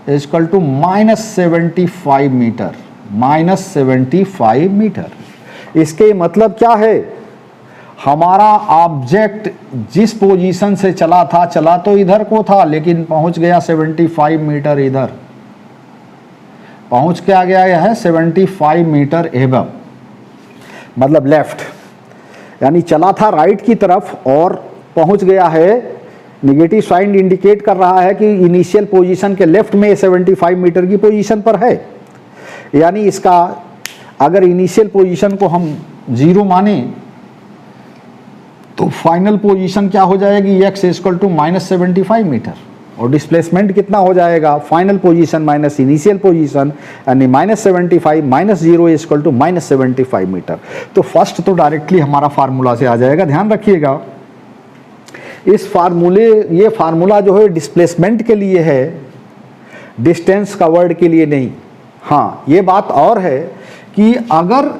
equal to -75 metre. -75 metre इसके मतलब क्या है? हमारा ऑब्जेक्ट जिस पोजीशन से चला तो इधर को था, लेकिन पहुंच गया 75 मीटर इधर, पहुंच क्या गया है 75 मीटर एबव, मतलब लेफ्ट, यानी चला था राइट की तरफ और पहुंच गया है। नेगेटिव साइन इंडिकेट कर रहा है कि इनिशियल पोजीशन के लेफ्ट में 75 मीटर की पोजीशन पर है। यानी इसका अगर इनिशियल पोजीशन को हम 0 माने तो फाइनल पोजीशन क्या हो जाएगी? x इक्वल टू -75 मीटर और डिस्प्लेसमेंट कितना हो जाएगा? Final position minus initial position यानी -75 माइनस 0 इक्वल टू -75 मीटर। तो फर्स्ट तो डायरेक्टली हमारा फार्मूला से आ जाएगा। ध्यान रखिएगा, इस ये फार्मूला जो है डिस्प्लेसमेंट के लिए है, डिस्टेंस कवर्ड के लिए नहीं। हाँ, ये बात और है कि अगर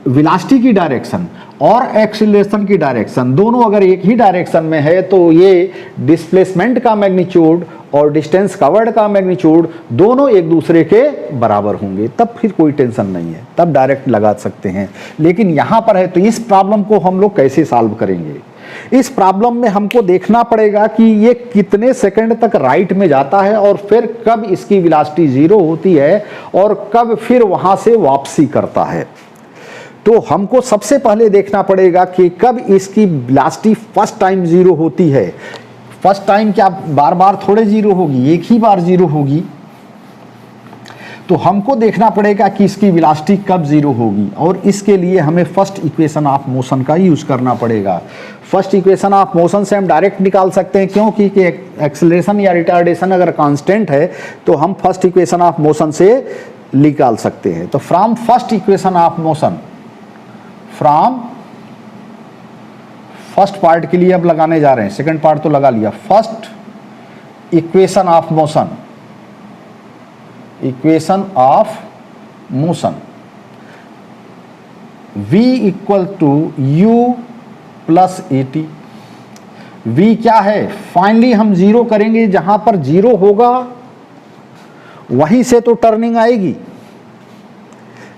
वेलोसिटी की डायरेक्शन और एक्सीलरेशन की डायरेक्शन दोनों अगर एक ही डायरेक्शन में है तो ये डिस्प्लेसमेंट का मैग्नीट्यूड और डिस्टेंस कवर्ड का मैग्नीट्यूड दोनों एक दूसरे के बराबर होंगे, तब फिर कोई टेंशन नहीं है, तब डायरेक्ट लगा सकते हैं। लेकिन यहाँ पर है तो इस प्रॉब्लम को हम लोग कैसे सॉल्व करेंगे? इस प्रॉब्लम में हमको देखना पड़ेगा कि ये कितने सेकंड तक राइट में जाता है और फिर कब इसकी वेलोसिटी 0 होती है और कब फिर वहां से वापसी करता है। तो हमको सबसे पहले देखना पड़ेगा कि कब इसकी वेलोसिटी फर्स्ट टाइम 0 होती है। फर्स्ट टाइम क्या बार बार थोड़े 0 होगी, एक ही बार 0 होगी। तो हमको देखना पड़ेगा कि इसकी वेलोसिटी कब 0 होगी और इसके लिए हमें फर्स्ट इक्वेशन ऑफ मोशन का यूज करना पड़ेगा। फर्स्ट इक्वेशन ऑफ मोशन से हम डायरेक्ट निकाल सकते हैं, क्योंकि एक्सेलरेशन या रिटार्डेशन अगर कांस्टेंट है तो हम फर्स्ट इक्वेशन ऑफ मोशन से निकाल सकते हैं। तो from first equation of motion, from first part के लिए अब लगाने जा रहे हैं, सेकंड पार्ट तो लगा लिया। First equation of motion, equation of motion v equal to u plus AT। v क्या है? फाइनली हम 0 करेंगे, जहां पर 0 होगा वहीं से तो टर्निंग आएगी।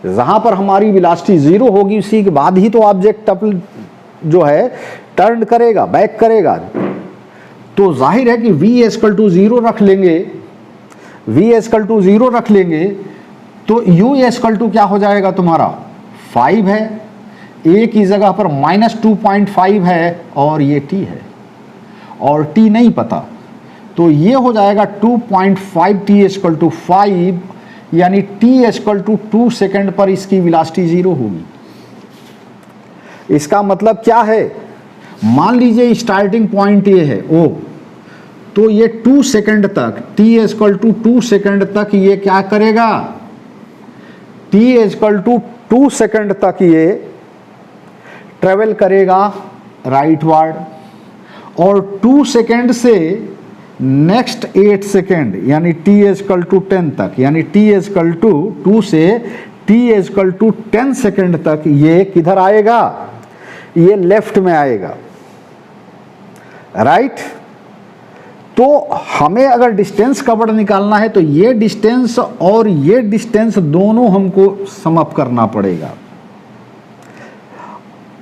जहां पर हमारी वेलोसिटी 0 होगी उसी के बाद ही तो ऑब्जेक्ट जो है टर्न करेगा, बैक करेगा। तो जाहिर है कि v = 0 रख लेंगे, v = 0 रख लेंगे तो u = क्या हो जाएगा तुम्हारा 5 है, a की जगह पर -2.5 है और ये t है और t नहीं पता, तो ये हो जाएगा 2.5 t = 5, यानी t = 2 सेकेंड पर इसकी वेलोसिटी 0 होगी। इसका मतलब क्या है, मान लीजिए स्टार्टिंग पॉइंट ये है O, तो ये 2 सेकेंड तक t = 2 सेकेंड तक ये क्या करेगा, t = 2 सेकेंड तक ये ट्रेवल करेगा राइटवर्ड, और 2 सेकेंड से नेक्स्ट 8 सेकेंड यानी t = 10 तक, यानी t = 2 से t = 10 सेकेंड तक ये किधर आएगा, ये लेफ्ट में आएगा, राइट। तो हमें अगर डिस्टेंस कवर्ड निकालना है तो ये डिस्टेंस और ये डिस्टेंस दोनों हमको सम अप करना पड़ेगा।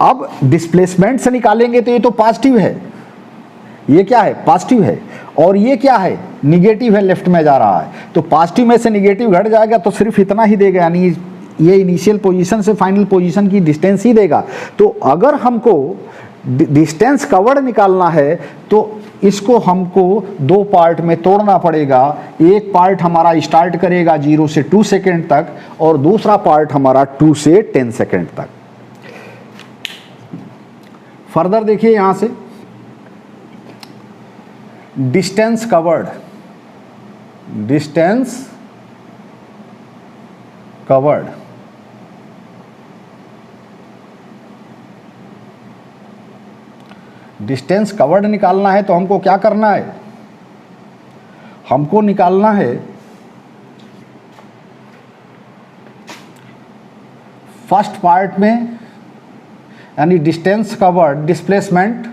अब डिस्प्लेसमेंट से निकालेंगे तो ये तो पॉजिटिव है, ये क्या है पॉजिटिव है, और ये क्या है निगेटिव है, लेफ्ट में जा रहा है, तो पॉजिटिव में से निगेटिव घट जाएगा तो सिर्फ इतना ही देगा, यानी ये इनिशियल पोजीशन से फाइनल पोजीशन की डिस्टेंस ही देगा। तो अगर हमको डिस्टेंस कवर्ड निकालना है तो इसको हमको 2 पार्ट में तोड़ना पड़ेगा। एक पार्ट हमारा स्टार्ट करेगा 0 से 2 सेकेंड तक और दूसरा पार्ट हमारा 2 से 10 सेकेंड तक। फर्दर देखिए यहां से distance covered, distance covered distance covered निकालना है तो हमको क्या करना है, हमको निकालना है फर्स्ट पार्ट में यानी distance covered displacement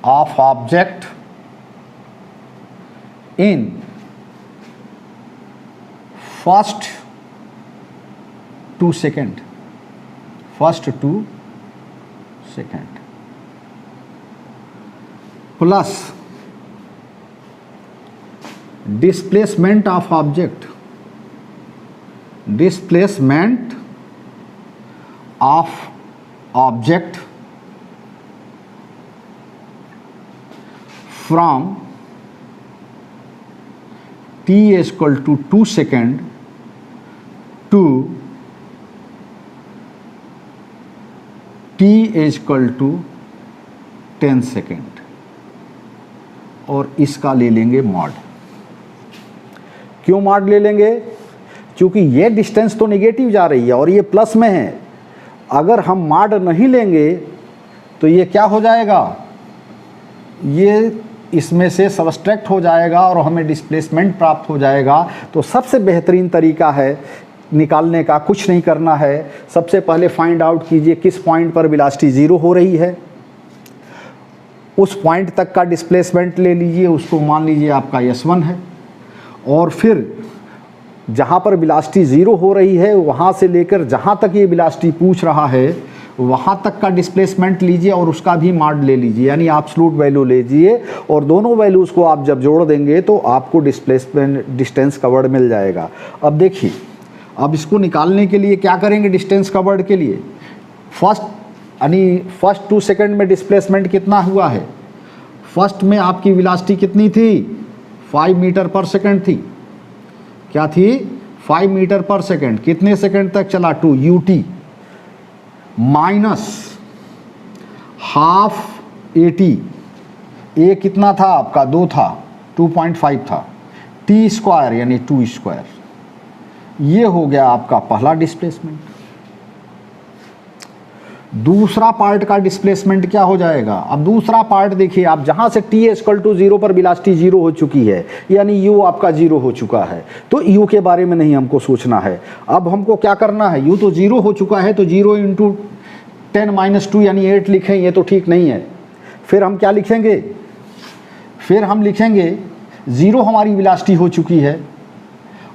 of object in first 2 second, first 2 second plus displacement of object, displacement of object from t = 2 second to t = 10 second, और इसका ले लेंगे मॉड। क्यों मॉड ले लेंगे, क्योंकि ये डिस्टेंस तो नेगेटिव जा रही है और ये प्लस में है। अगर हम मॉड नहीं लेंगे तो ये क्या हो जाएगा, ये इसमें से सबट्रैक्ट हो जाएगा और हमें डिस्प्लेसमेंट प्राप्त हो जाएगा। तो सबसे बेहतरीन तरीका है निकालने का, कुछ नहीं करना है, सबसे पहले फाइंड आउट कीजिए किस पॉइंट पर वेलोसिटी 0 हो रही है, उस पॉइंट तक का डिस्प्लेसमेंट ले लीजिए, उसको मान लीजिए आपका S1 है, और फिर जहाँ पर वेलोसिटी 0 हो रही है वहाँ से लेकर जहाँ तक ये वेलोसिटी पूछ रहा है वहाँ तक का डिस्प्लेसमेंट लीजिए और उसका भी मॉड ले लीजिए, यानी एब्सोल्यूट वैल्यू लीजिए, और दोनों वैल्यूज़ को आप जब जोड़ देंगे तो आपको डिस्प्लेसमेंट डिस्टेंस कवर्ड मिल जाएगा। अब देखिए, अब इसको निकालने के लिए क्या करेंगे, डिस्टेंस कवर्ड के लिए फर्स्ट 2 सेकेंड में डिस्प्लेसमेंट कितना हुआ है, फर्स्ट में आपकी वेलोसिटी कितनी थी 5 मीटर पर सेकेंड थी, क्या थी 5 मीटर पर सेकेंड, कितने सेकेंड तक चला 2 ut माइनस हाफ AT, ए कितना था आपका 2 था 2.5 था, t स्क्वायर यानी 2 स्क्वायर, ये हो गया आपका पहला डिस्प्लेसमेंट। दूसरा पार्ट का डिस्प्लेसमेंट क्या हो जाएगा, अब दूसरा पार्ट देखिए, आप जहां से t = 0 पर वेलोसिटी 0 हो चुकी है यानी u आपका 0 हो चुका है, तो u के बारे में नहीं हमको सोचना है। अब हमको क्या करना है, u तो 0 हो चुका है तो 0 × 10 - 2 यानी 8 लिखें, ये तो ठीक नहीं है। फिर हम क्या लिखेंगे, फिर हम लिखेंगे 0 हमारी वेलोसिटी हो चुकी है,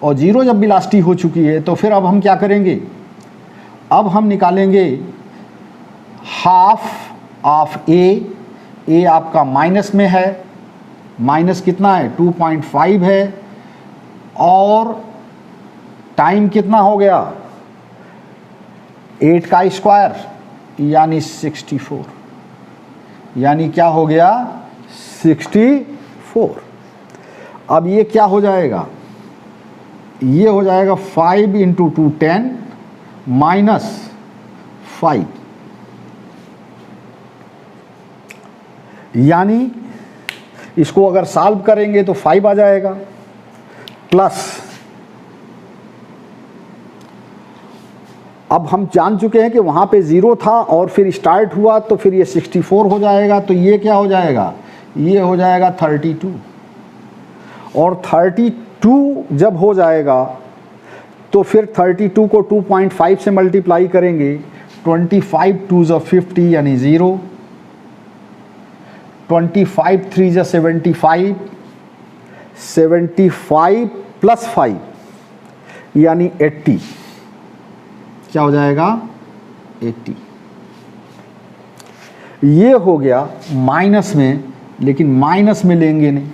और 0 जब वेलोसिटी हो चुकी है तो फिर अब हम क्या करेंगे, अब हम निकालेंगे हाफ ऑफ ए आपका माइनस में है, माइनस कितना है 2.5 है, और टाइम कितना हो गया 8 का स्क्वायर यानी 64, यानी क्या हो गया 64। अब ये क्या हो जाएगा, ये हो जाएगा 5 इंटू 2 10 माइनस 5, यानी इसको अगर सॉल्व करेंगे तो 5 आ जाएगा, प्लस अब हम जान चुके हैं कि वहाँ पे 0 था और फिर स्टार्ट हुआ तो फिर ये 64 हो जाएगा, तो ये क्या हो जाएगा, ये हो जाएगा 32, और 32 जब हो जाएगा तो फिर 32 को 2.5 से मल्टीप्लाई करेंगे, 25 2 ज़ा 50 यानी 0, 25 3 ज़ा 75, 75 प्लस 5 यानी 80, क्या हो जाएगा 80। ये हो गया माइनस में, लेकिन माइनस में लेंगे नहीं,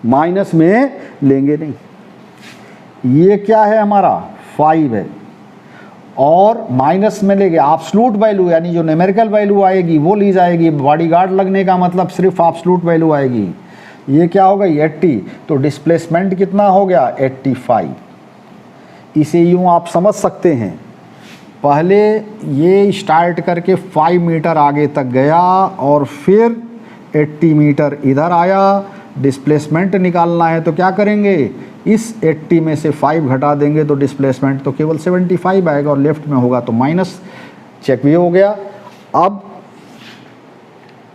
माइनस में लेंगे नहीं। ये क्या है हमारा 5 है, और माइनस में लेंगे एब्सोल्यूट वैल्यू, यानी जो न्यूमेरिकल वैल्यू आएगी वो ली जाएगी। बॉडीगार्ड लगने का मतलब सिर्फ एब्सोल्यूट वैल्यू आएगी। ये क्या होगा 80, तो डिस्प्लेसमेंट कितना हो गया 85। इसे यूँ आप समझ सकते हैं, पहले ये स्टार्ट करके 5 मीटर आगे तक गया और फिर 80 मीटर इधर आया। डिस्प्लेसमेंट निकालना है तो क्या करेंगे, इस 80 में से 5 घटा देंगे तो डिस्प्लेसमेंट तो केवल 75 आएगा, और लेफ्ट में होगा तो माइनस। चेक भी हो गया। अब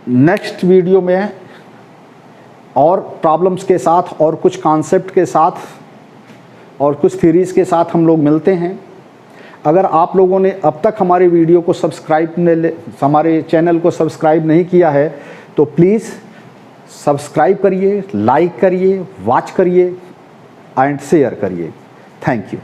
नेक्स्ट वीडियो में और प्रॉब्लम्स के साथ और कुछ कॉन्सेप्ट के साथ और कुछ थ्योरीज़ के साथ हम लोग मिलते हैं। अगर आप लोगों ने अब तक हमारे वीडियो को हमारे चैनल को सब्सक्राइब नहीं किया है तो प्लीज़ सब्सक्राइब करिए, लाइक करिए, वॉच करिए एंड शेयर करिए। Thank you.